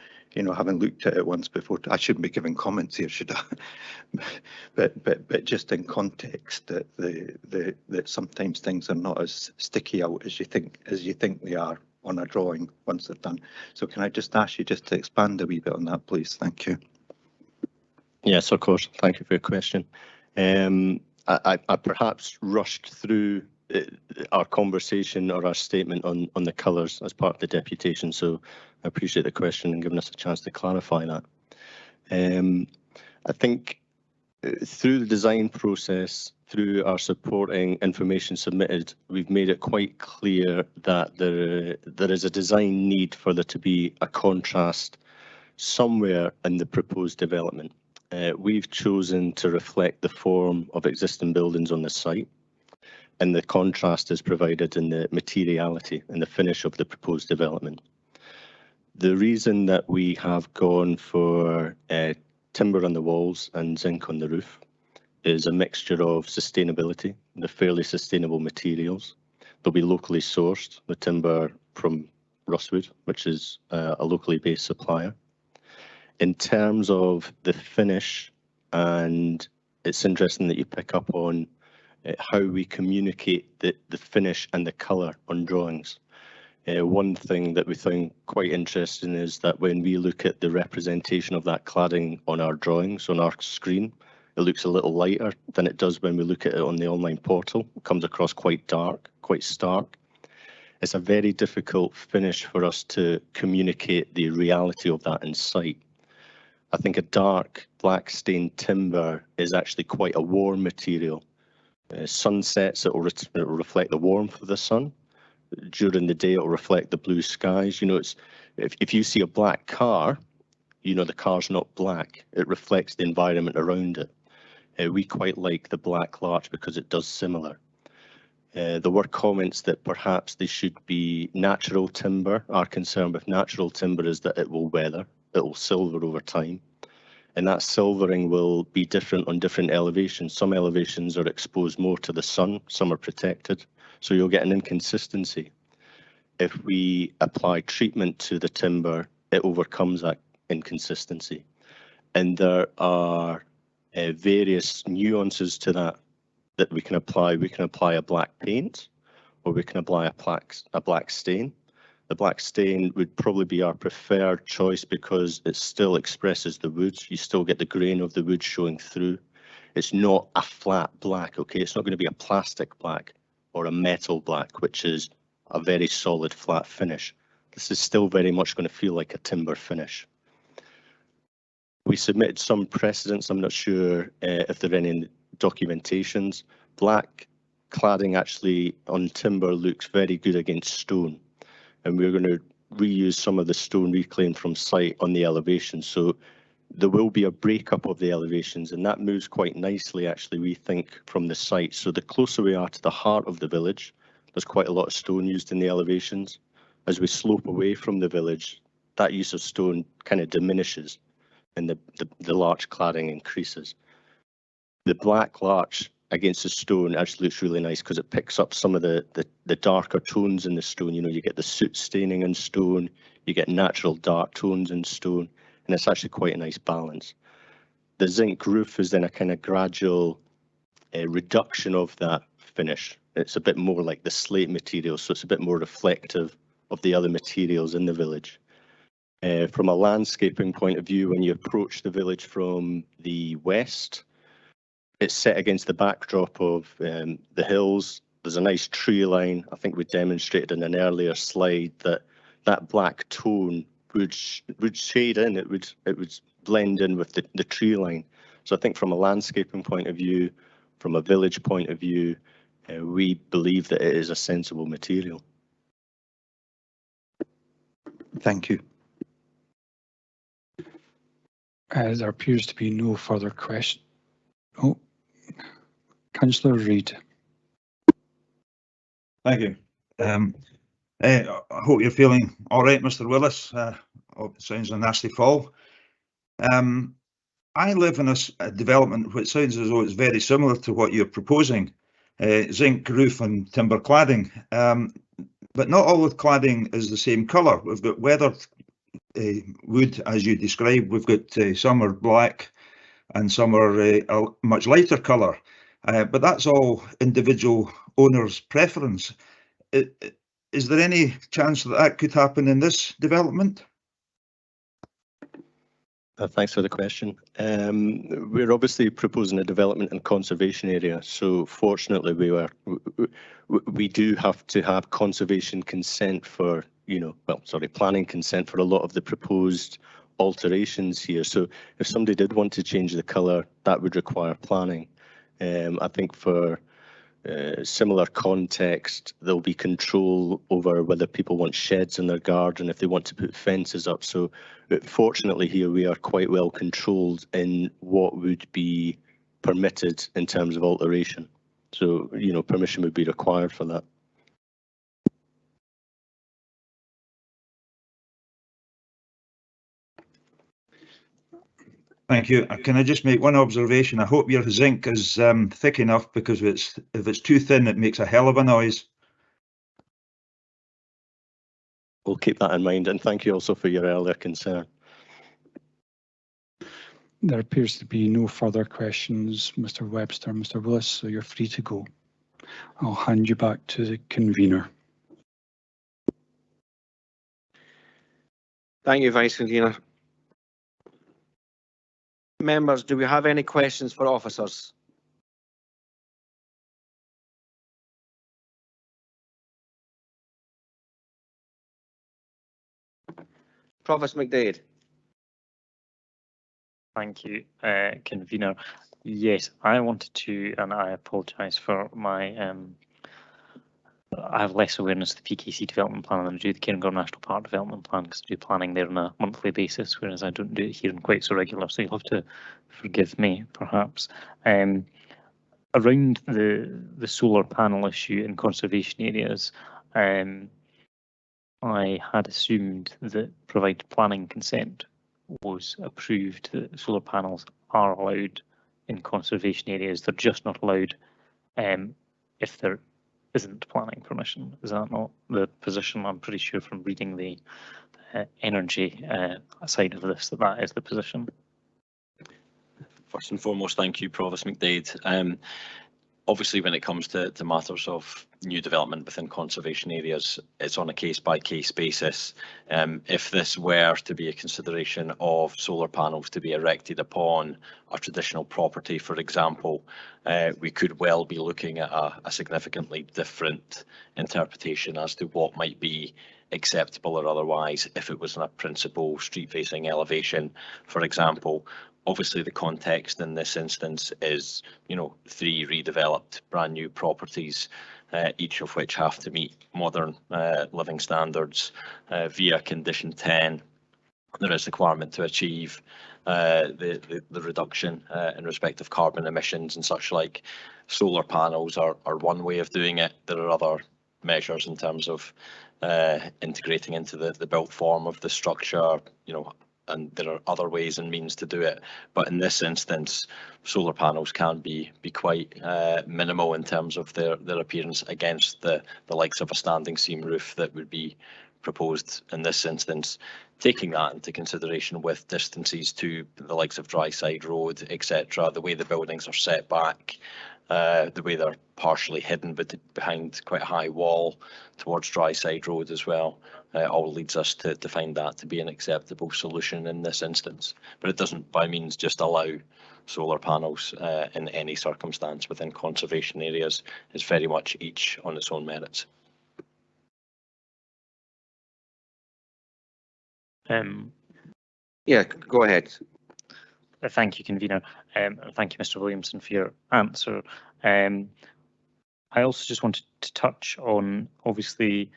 having looked at it once before, I shouldn't be giving comments here, should I? but just in context, that sometimes things are not as sticky out as you think they are on a drawing once they're done. So can I just ask you just to expand a wee bit on that, please? Thank you. Yes, of course. Thank you for your question. I perhaps rushed through our conversation or our statement on the colours as part of the deputation, so I appreciate the question and giving us a chance to clarify that. I think through the design process, through our supporting information submitted, we've made it quite clear that there is a design need for there to be a contrast somewhere in the proposed development. We've chosen to reflect the form of existing buildings on the site, and the contrast is provided in the materiality and the finish of the proposed development. The reason that we have gone for timber on the walls and zinc on the roof is a mixture of sustainability, the fairly sustainable materials. They'll be locally sourced, the timber from Rosswood, which is a locally based supplier. In terms of the finish, and it's interesting that you pick up on how we communicate the finish and the colour on drawings. One thing that we found quite interesting is that when we look at the representation of that cladding on our drawings, on our screen, it looks a little lighter than it does when we look at it on the online portal. It comes across quite dark, quite stark. It's a very difficult finish for us to communicate the reality of that in sight. I think a dark black stained timber is actually quite a warm material. Sunsets, it will reflect the warmth of the sun. During the day, it will reflect the blue skies. If you see a black car, the car's not black. It reflects the environment around it. We quite like the black larch because it does similar. There were comments that perhaps they should be natural timber. Our concern with natural timber is that it will weather, it will silver over time. And that silvering will be different on different elevations. Some elevations are exposed more to the sun, some are protected. So you'll get an inconsistency. If we apply treatment to the timber, it overcomes that inconsistency. And there are various nuances to that we can apply. We can apply a black paint, or we can apply a black stain. The black stain would probably be our preferred choice because it still expresses the wood. You still get the grain of the wood showing through. It's not a flat black, okay? It's not going to be a plastic black or a metal black, which is a very solid flat finish. This is still very much going to feel like a timber finish. We submitted some precedents. I'm not sure if there are any documentations. Black cladding actually on timber looks very good against stone. And we're going to reuse some of the stone reclaimed from site on the elevation. So there will be a breakup of the elevations, and that moves quite nicely, actually, we think, from the site. So the closer we are to the heart of the village, there's quite a lot of stone used in the elevations. As we slope away from the village, that use of stone kind of diminishes and the larch cladding increases. The black larch against the stone actually looks really nice because it picks up some of the darker tones in the stone. You know, you get the soot staining in stone, you get natural dark tones in stone, and it's actually quite a nice balance. The zinc roof is then a kind of gradual reduction of that finish. It's a bit more like the slate material, so it's a bit more reflective of the other materials in the village. From a landscaping point of view, when you approach the village from the west, it's set against the backdrop of the hills. There's a nice tree line. I think we demonstrated in an earlier slide that black tone would shade in. It would blend in with the tree line. So I think from a landscaping point of view, from a village point of view, we believe that it is a sensible material. Thank you. There appears to be no further question. Oh, Councillor Reid. Thank you. I hope you're feeling all right, Mr. Willis. Oh, it sounds a nasty fall. I live in a development which sounds as though it's very similar to what you're proposing, zinc roof and timber cladding, but not all the cladding is the same colour. We've got weathered wood, as you described. We've got some are black and some are a much lighter colour, but that's all individual owners' preference. Is there any chance that could happen in this development? Thanks for the question. We're obviously proposing a development and conservation area, so fortunately we do have to have conservation consent for, planning consent for a lot of the proposed alterations here. So if somebody did want to change the colour, that would require planning. I think for similar context, there'll be control over whether people want sheds in their garden, if they want to put fences up. So fortunately here we are quite well controlled in what would be permitted in terms of alteration. So, permission would be required for that. Thank you. Can I just make one observation? I hope your zinc is thick enough, because if it's too thin, it makes a hell of a noise. We'll keep that in mind, and thank you also for your earlier concern. There appears to be no further questions, Mr. Webster, Mr. Willis, so you're free to go. I'll hand you back to the convener. Thank you, Vice Convener. Members, do we have any questions for officers? Provost McDade. Thank you, Convener. Yes, I wanted to, and I apologise for my, I have less awareness of the PKC development plan than I do the Cairngorm National Park development plan, because I do planning there on a monthly basis, whereas I don't do it here in quite so regular, so you'll have to forgive me, perhaps. Around the solar panel issue in conservation areas, I had assumed that provided planning consent was approved, that solar panels are allowed in conservation areas. They're just not allowed if there isn't planning permission. Is that not the position? I'm pretty sure from reading the energy side of this that is the position. First and foremost, thank you, Provost McDade. Obviously, when it comes to matters of new development within conservation areas, it's on a case-by-case basis. If this were to be a consideration of solar panels to be erected upon a traditional property, for example, we could well be looking at a significantly different interpretation as to what might be acceptable or otherwise if it was in a principal street-facing elevation, for example. Obviously, the context in this instance is, 3 redeveloped brand new properties, each of which have to meet modern living standards via Condition 10. There is a requirement to achieve the reduction in respect of carbon emissions and such like. Solar panels are one way of doing it. There are other measures in terms of integrating into the built form of the structure, and there are other ways and means to do it. But in this instance, solar panels can be quite minimal in terms of their appearance against the likes of a standing seam roof that would be proposed in this instance. Taking that into consideration with distances to the likes of Dry Side Road, etc., the way the buildings are set back, the way they're partially hidden behind quite a high wall towards Dry Side Road as well, all leads us to find that to be an acceptable solution in this instance. But it doesn't by means just allow solar panels in any circumstance within conservation areas. It's very much each on its own merits. Yeah, go ahead. Thank you, convener, and thank you, Mr. Williamson, for your answer. I also just wanted to touch on, obviously,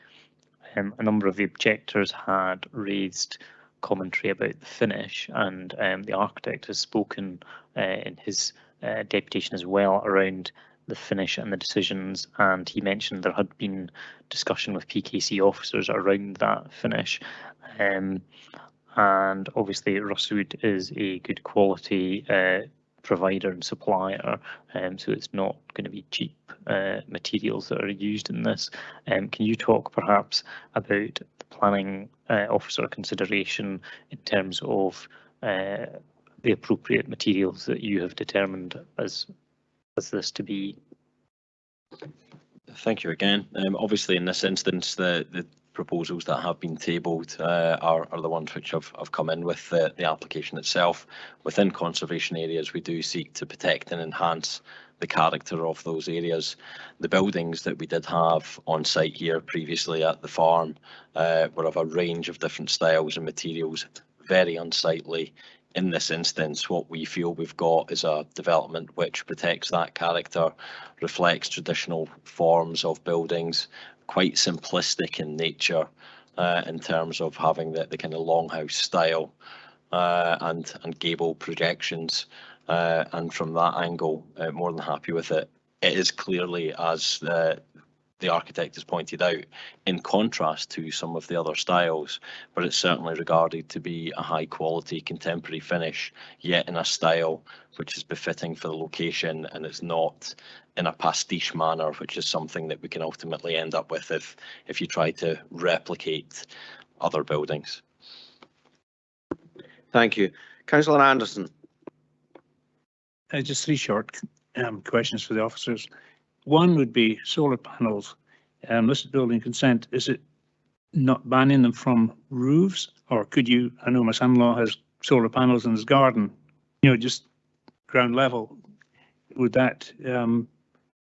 a number of the objectors had raised commentary about the finish, and the architect has spoken in his deputation as well around the finish and the decisions, and he mentioned there had been discussion with PKC officers around that finish. And obviously Russwood is a good quality provider and supplier, so it's not going to be cheap materials that are used in this. Can you talk perhaps about the planning officer consideration in terms of the appropriate materials that you have determined as this to be? Thank you again. Obviously in this instance the proposals that have been tabled are the ones which have come in with the application itself. Within conservation areas, we do seek to protect and enhance the character of those areas. The buildings that we did have on site here previously at the farm were of a range of different styles and materials, very unsightly. In this instance, what we feel we've got is a development which protects that character, reflects traditional forms of buildings, quite simplistic in nature in terms of having the kind of longhouse style and gable projections. And from that angle, more than happy with it. It is clearly, as the architect has pointed out, in contrast to some of the other styles, but it's certainly regarded to be a high quality contemporary finish, yet in a style which is befitting for the location, and it's not in a pastiche manner, which is something that we can ultimately end up with if you try to replicate other buildings. Thank you. Councillor Anderson. Just three short questions for the officers. One would be solar panels. Listed building consent, is it not banning them from roofs, or could you, I know my son-in-law has solar panels in his garden, just ground level. Would that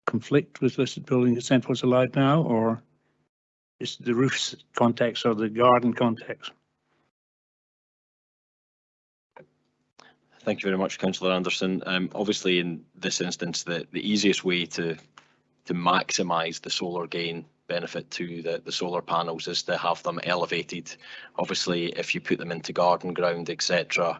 conflict with listed building consent what's allowed now, or is the roofs context or the garden context? Thank you very much, Councillor Anderson. Obviously, in this instance, the easiest way to maximise the solar gain benefit to the solar panels is to have them elevated. Obviously, if you put them into garden ground, etc.,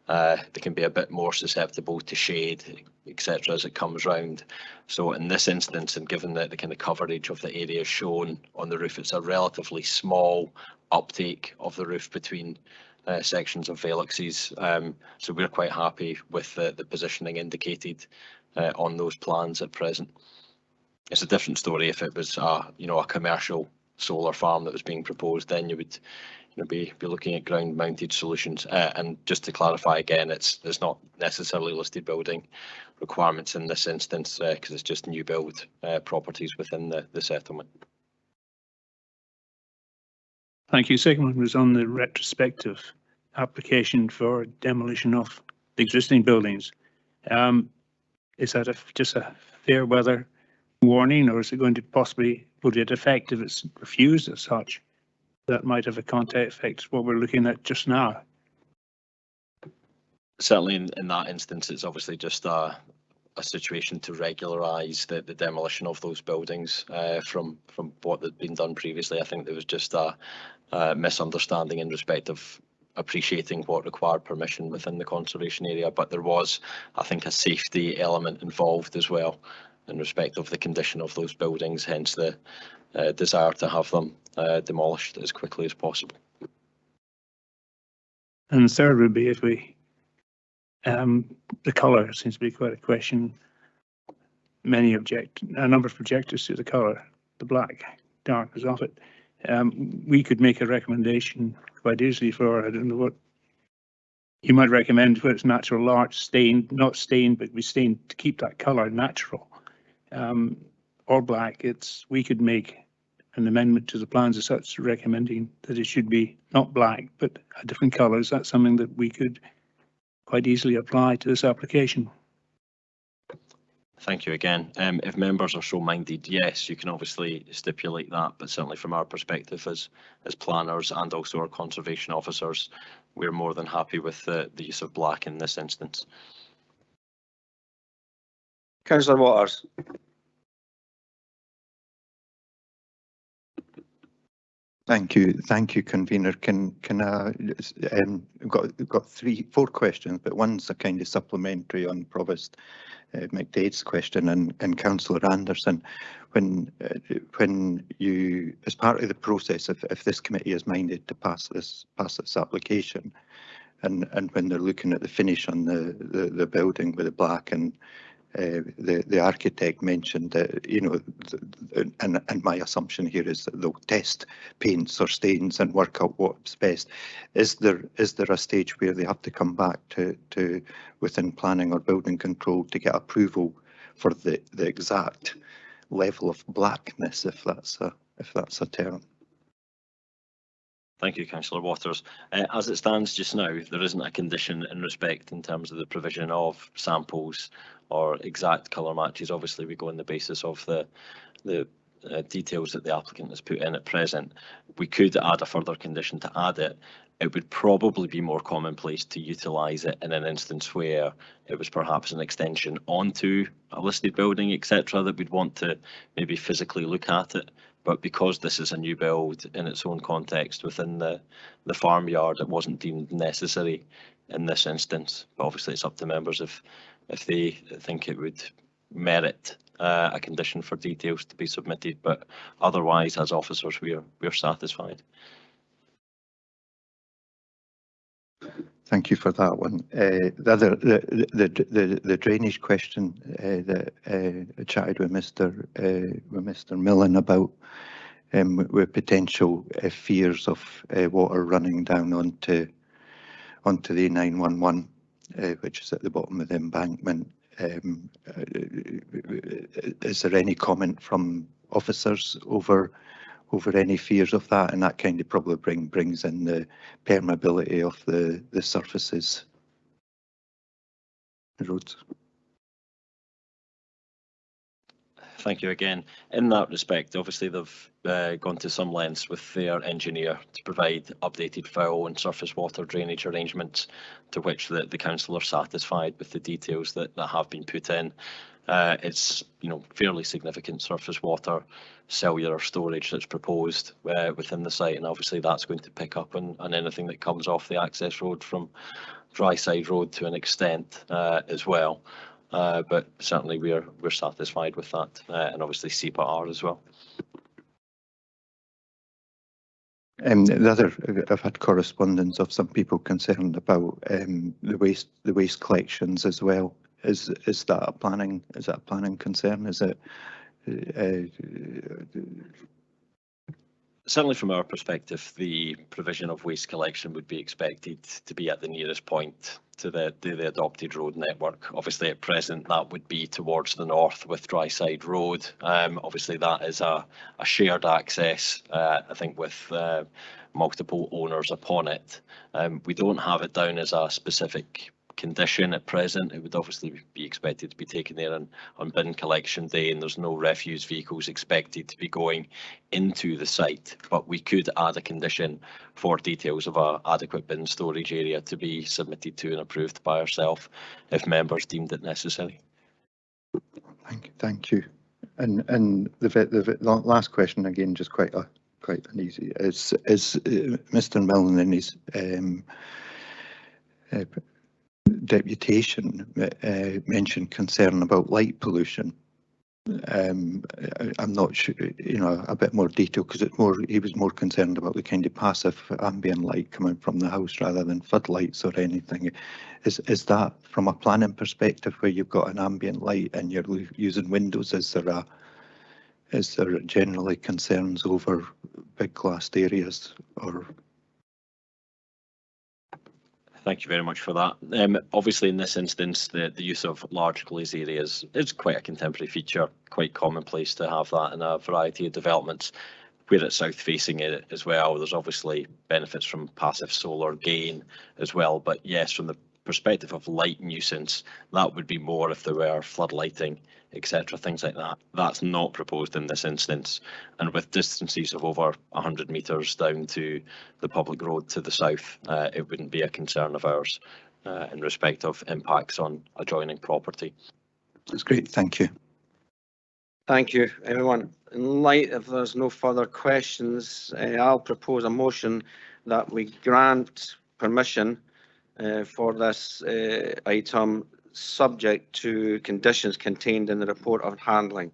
they can be a bit more susceptible to shade, etc., as it comes round. So in this instance, and given the kind of coverage of the area shown on the roof, it's a relatively small uptake of the roof between sections of velexes, so we're quite happy with the positioning indicated on those plans at present. It's a different story if it was a commercial solar farm that was being proposed. Then you would be looking at ground mounted solutions. And just to clarify again, there's not necessarily listed building requirements in this instance because it's just new build properties within the settlement. Thank you. Second one was on the retrospective application for demolition of the existing buildings. Is that just a fair weather warning, or is it going to possibly put it effect if it's refused as such? That might have a context effect, what we're looking at just now. Certainly in that instance, it's obviously just a situation to regularise the demolition of those buildings from what had been done previously. I think there was just a misunderstanding in respect of appreciating what required permission within the conservation area, but there was, I think, a safety element involved as well in respect of the condition of those buildings, hence the desire to have them demolished as quickly as possible. And the third would be if we, the colour seems to be quite a question. A number of objectors to the colour, the black darkness of it. We could make a recommendation quite easily for, I don't know what you might recommend, for its natural larch stained, not stained, but be stained to keep that colour natural, or black. We could make an amendment to the plans as such, recommending that it should be not black, but a different colour. Is that something that we could quite easily apply to this application? Thank you again. If members are so minded, yes, you can obviously stipulate that, but certainly from our perspective as planners and also our conservation officers, we're more than happy with the use of black in this instance. Councillor Waters. Thank you, convener. Can I? Got 4 questions, but one's a kind of supplementary on Provost McDade's question and Councillor Anderson. When you, as part of the process, if this committee is minded to pass this application, and when they're looking at the finish on the building with the black, and the architect mentioned that, you know, and my assumption here is that they'll test paints or stains and work out what's best. Is there a stage where they have to come back to within planning or building control to get approval for the exact level of blackness, if that's a term? Thank you, Councillor Waters. As it stands just now, there isn't a condition in respect in terms of the provision of samples or exact colour matches. Obviously, we go on the basis of the details that the applicant has put in at present. We could add a further condition to add it. It would probably be more commonplace to utilise it in an instance where it was perhaps an extension onto a listed building, etc., that we'd want to maybe physically look at it. But because this is a new build in its own context within the farmyard, it wasn't deemed necessary in this instance. But obviously it's up to members if they think it would merit a condition for details to be submitted. But otherwise, as officers, we're satisfied. Thank you for that one. The drainage question that I chatted with Mr. Millen about, with potential fears of water running down onto the 911, which is at the bottom of the embankment. Is there any comment from officers over any fears of that? And that kind of probably brings in the permeability of the surfaces, the roads. Thank you again. In that respect, obviously they've gone to some lengths with their engineer to provide updated foul and surface water drainage arrangements, to which the council are satisfied with the details that have been put in. It's, you know, fairly significant surface water cellular storage that's proposed within the site, and obviously that's going to pick up on anything that comes off the access road from Dryside Road to an extent as well. But certainly we're satisfied with that, and obviously SEPA are as well. I've had correspondence of some people concerned about the waste collections as well. Is that a planning concern? Is it? Certainly from our perspective, the provision of waste collection would be expected to be at the nearest point to the adopted road network. Obviously at present that would be towards the north with Dryside Road. Obviously that is a shared access, I think, with multiple owners upon it. We don't have it down as a specific condition at present. It would obviously be expected to be taken there on bin collection day, and there's no refuse vehicles expected to be going into the site, but we could add a condition for details of a adequate bin storage area to be submitted to and approved by ourselves if members deemed it necessary. Thank you. And the last question, again, just quite an easy, is Mr. Millen in his deputation mentioned concern about light pollution. I'm not sure, you know, a bit more detail, because it's more, he was more concerned about the kind of passive ambient light coming from the house rather than floodlights or anything. Is that from a planning perspective, where you've got an ambient light and you're using windows, is there generally concerns over big glassed areas or? Thank you very much for that. Obviously, in this instance, the use of large glazed areas is quite a contemporary feature, quite commonplace to have that in a variety of developments. Where it's south facing it as well, there's obviously benefits from passive solar gain as well. But yes, from the perspective of light nuisance, that would be more if there were floodlighting, etc., things like that. That's not proposed in this instance. And with distances of over 100 metres down to the public road to the south, it wouldn't be a concern of ours in respect of impacts on adjoining property. That's great, thank you. Thank you, everyone. In light of there's no further questions, I'll propose a motion that we grant permission for this item, subject to conditions contained in the report of handling.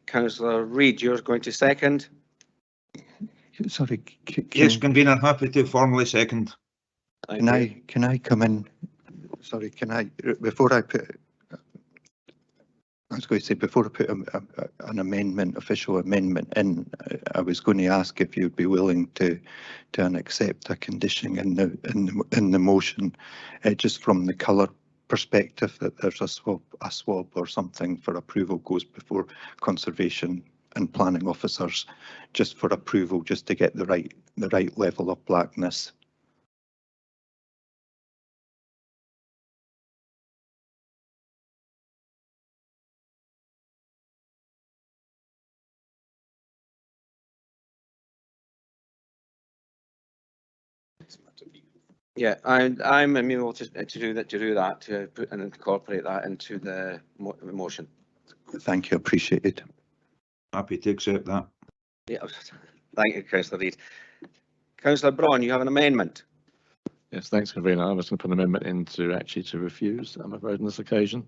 Councillor Reid, you're going to second? Sorry. Yes, convener, happy to formally second. Can I come in? Sorry, can I, before I put, I was going to say, before I put an amendment, official amendment in, I was going to ask if you'd be willing to accept a condition in the motion, just from the colour perspective, that there's a swab or something for approval goes before conservation and planning officers, just for approval, just to get the right level of blackness. Yeah, I'm amenable to do that, to put and incorporate that into the motion. Thank you, appreciate it. Happy to accept that. Yeah, thank you, Councillor Reid. Councillor Braun, you have an amendment. Yes, thanks, convener. I was going to put an amendment in to refuse, I'm afraid, on this occasion.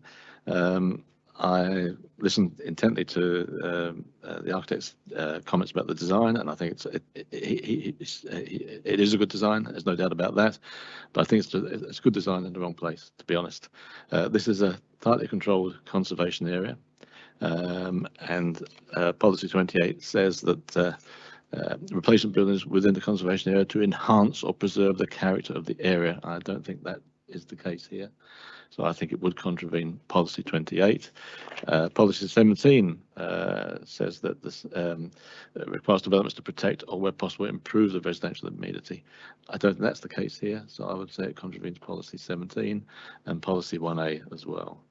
I listened intently to the architect's comments about the design, and I think it is a good design. There's no doubt about that. But I think it's good design in the wrong place, to be honest. This is a tightly controlled conservation area, and Policy 28 says that replacement buildings within the conservation area to enhance or preserve the character of the area. I don't think that is the case here. So I think it would contravene Policy 28. Policy 17 says that this requires developments to protect or, where possible, improve the residential amenity. I don't think that's the case here, so I would say it contravenes Policy 17 and Policy 1A as well.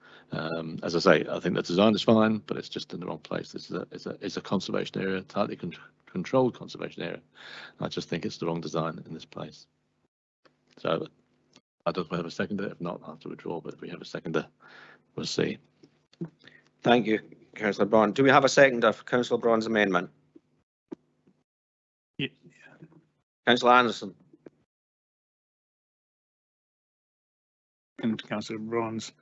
As I say, I think the design is fine, but it's just in the wrong place. This is a conservation area, tightly controlled conservation area. I just think it's the wrong design in this place. So I don't know if we have a seconder. If not, I'll have to withdraw, but if we have a seconder, we'll see. Thank you, Councillor Braun. Do we have a seconder for Councillor Braun's amendment? Yeah. Councillor Anderson. And Councillor Braun's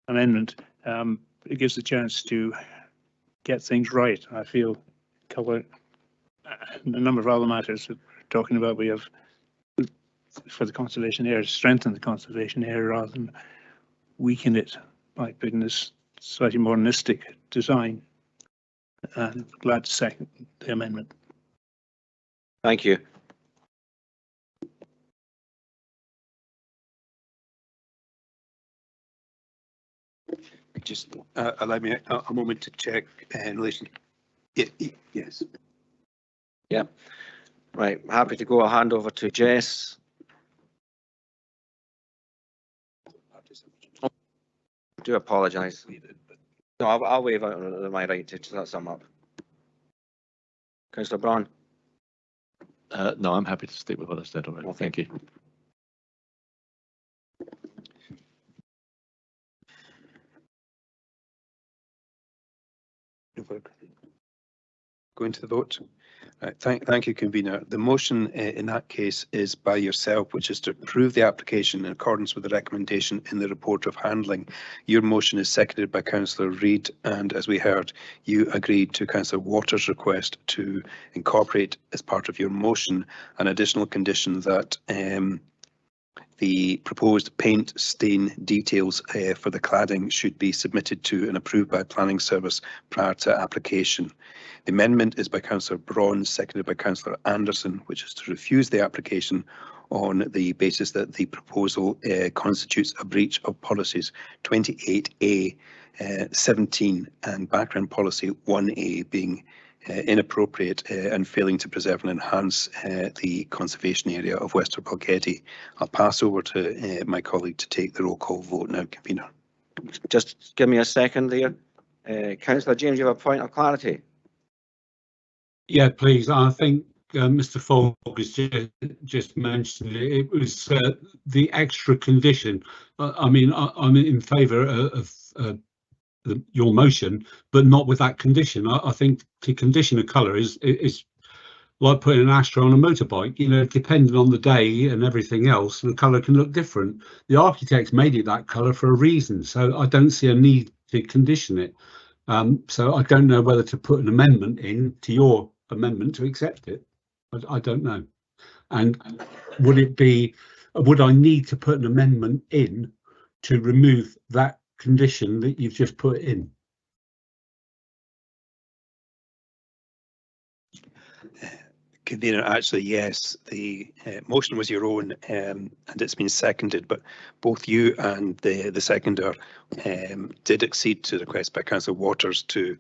amendment, it gives a chance to get things right. I feel colour and a number of other matters that we're talking about, we have for the conservation area, strengthen the conservation area rather than weaken it by putting this slightly modernistic design. And glad to second the amendment. Thank you. Just allow me a moment to check in relation. Yes. Yeah. Right. Happy to go. I'll hand over to Jess. I do apologise. No, I'll waive out my right to sum up. Councillor Braun. No, I'm happy to stick with what I said already. Okay. Thank you. Going to the vote. Right, thank you, convener. The motion in that case is by yourself, which is to approve the application in accordance with the recommendation in the report of handling. Your motion is seconded by Councillor Reid, and as we heard, you agreed to Councillor Waters' request to incorporate as part of your motion an additional condition that the proposed paint stain details for the cladding should be submitted to and approved by Planning Service prior to application. The amendment is by Councillor Braun, seconded by Councillor Anderson, which is to refuse the application on the basis that the proposal constitutes a breach of policies 28A, 17 and background policy 1A being inappropriate and failing to preserve and enhance the conservation area of Wester Balgeddy. I'll pass over to my colleague to take the roll call vote now, convener. Just give me a second there. Councillor James, you have a point of clarity? Yeah, please. I think Mr. Fogg has just mentioned it. It was the extra condition. I mean, I'm in favour of your motion, but not with that condition. I think to condition a colour is like putting an Astra on a motorbike. You know, depending on the day and everything else, the colour can look different. The architects made it that colour for a reason, so I don't see a need to condition it. So I don't know whether to put an amendment in to your amendment to accept it. I don't know. And would I need to put an amendment in to remove that condition that you've just put in? Convener, actually, yes, the motion was your own and it's been seconded, but both you and the seconder did accede to the request by Councillor Waters to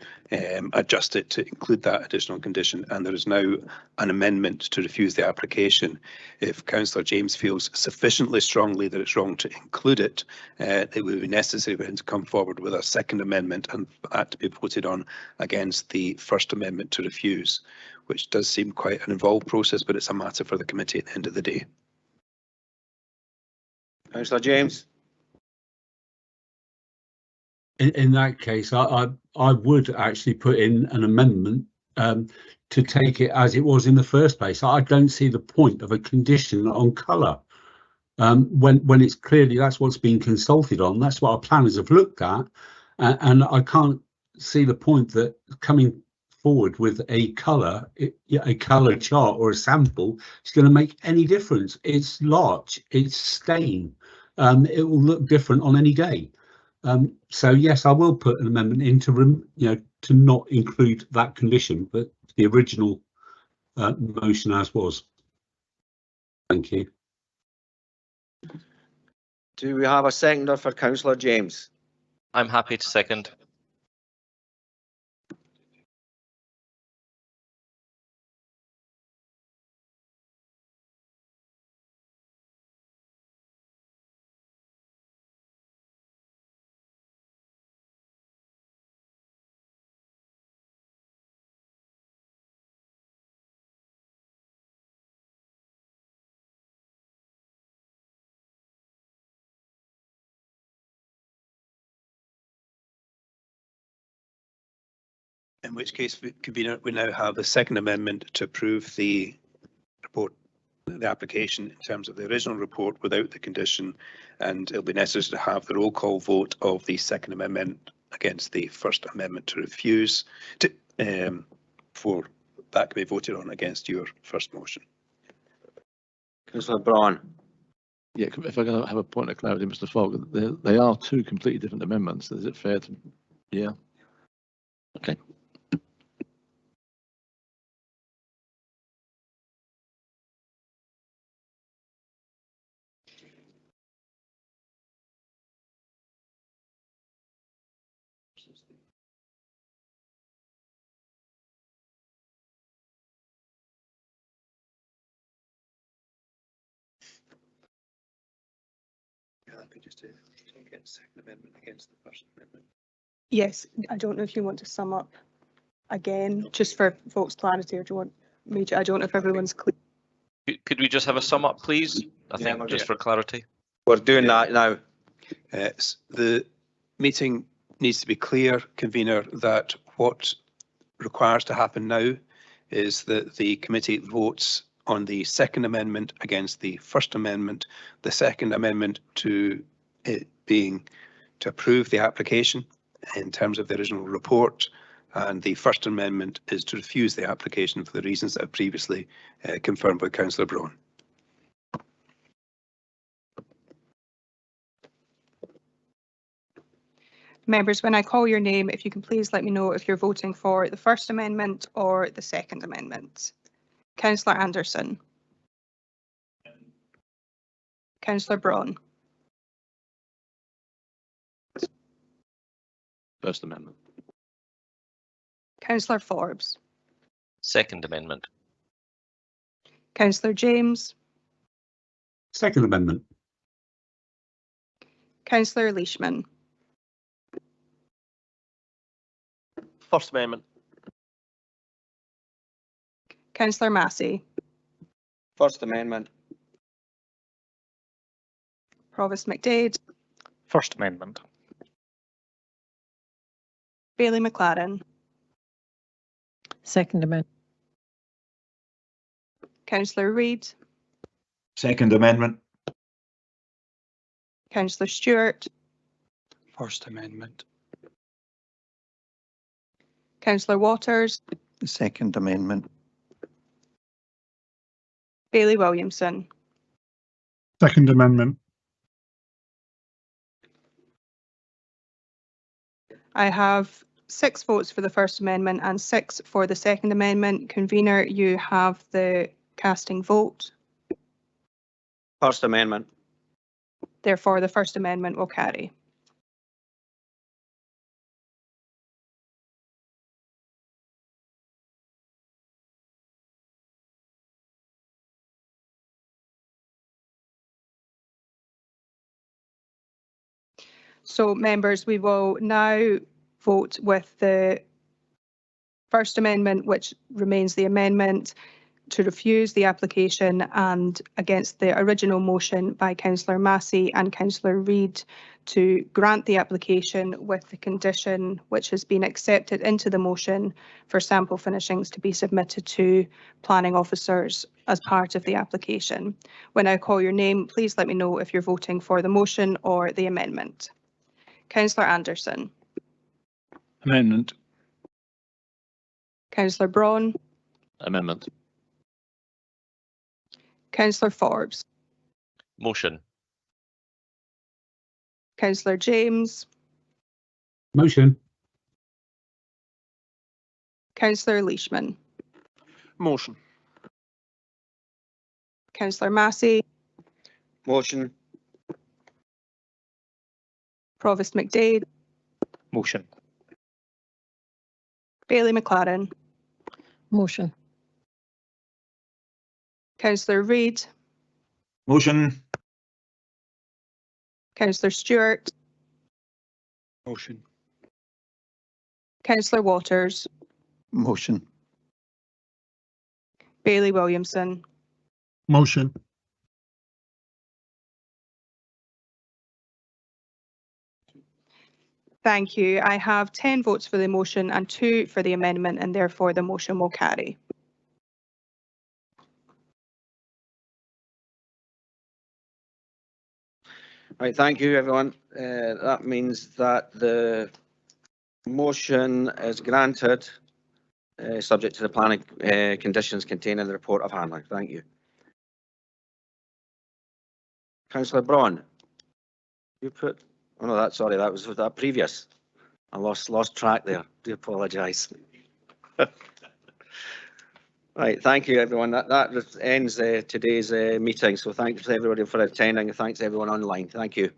adjust it to include that additional condition, and there is now an amendment to refuse the application. If Councillor James feels sufficiently strongly that it's wrong to include it, it would be necessary for him to come forward with a second amendment and that to be voted on against the first amendment to refuse, which does seem quite an involved process, but it's a matter for the committee at the end of the day. Councillor James. In that case, I would actually put in an amendment to take it as it was in the first place. I don't see the point of a condition on colour when it's clearly that's what's been consulted on. That's what our planners have looked at, and I can't see the point that coming forward with a colour chart or a sample is going to make any difference. It's large, it's stain, it will look different on any day. So yes, I will put an amendment in to to not include that condition, but the original motion as was. Thank you. Do we have a seconder for Councillor James? I'm happy to second. In which case, we now have a second amendment to approve the report, the application in terms of the original report without the condition, and it'll be necessary to have the roll call vote of the second amendment against the first amendment to refuse for that can be voted on against your first motion. Councillor Braun. Yeah, if I can have a point of clarity, Mr. Fogg, they are two completely different amendments. Is it fair to? Yeah. Okay. Second amendment against the first amendment. Yes, I don't know if you want to sum up again, just for folks' clarity, or do you want me to? I don't know if everyone's clear. Could we just have a sum up, please? I think just for clarity. We're doing that now. The meeting needs to be clear, convener, that what requires to happen now is that the committee votes on the second amendment against the first amendment. The second amendment to it being to approve the application in terms of the original report, and the first amendment is to refuse the application for the reasons that are previously confirmed by Councillor Braun. Members, when I call your name, if you can please let me know if you're voting for the First Amendment or the Second Amendment. Councillor Anderson. Councillor Braun. First Amendment. Councillor Forbes. Second Amendment. Councillor James. Second Amendment. Councillor Leishman. First Amendment. Councillor Massey. First Amendment. Provost McDade. First Amendment. Bailey McLaren. Second Amendment. Councillor Reid. Second Amendment. Councillor Stewart. First Amendment. Councillor Waters. Second Amendment. Bailey Williamson. Second Amendment. I have 6 votes for the First Amendment and 6 for the Second Amendment. Convener, you have the casting vote. First Amendment. Therefore, the First Amendment will carry. So, members, we will now vote with the First Amendment, which remains the amendment, to refuse the application, and against the original motion by Councillor Massey and Councillor Reid to grant the application with the condition which has been accepted into the motion for sample finishings to be submitted to planning officers as part of the application. When I call your name, please let me know if you're voting for the motion or the amendment. Councillor Anderson. Amendment. Councillor Braun. Amendment. Councillor Forbes. Motion. Councillor James. Motion. Councillor Leishman. Motion. Councillor Massey. Motion. Provost McDade. Motion. Bailey McLaren. Motion. Councillor Reid. Motion. Councillor Stewart. Motion. Councillor Waters. Motion. Bailey Williamson. Motion. Thank you. I have 10 votes for the motion and 2 for the amendment, and therefore the motion will carry. Right, thank you, everyone. That means that the motion is granted, subject to the planning conditions contained in the report of handling. Thank you. Councillor Braun, you put. Oh no, sorry, that was that previous. I lost track there. Do apologise. Right, thank you, everyone. That ends today's meeting. So thanks to everybody for attending, and thanks to everyone online. Thank you.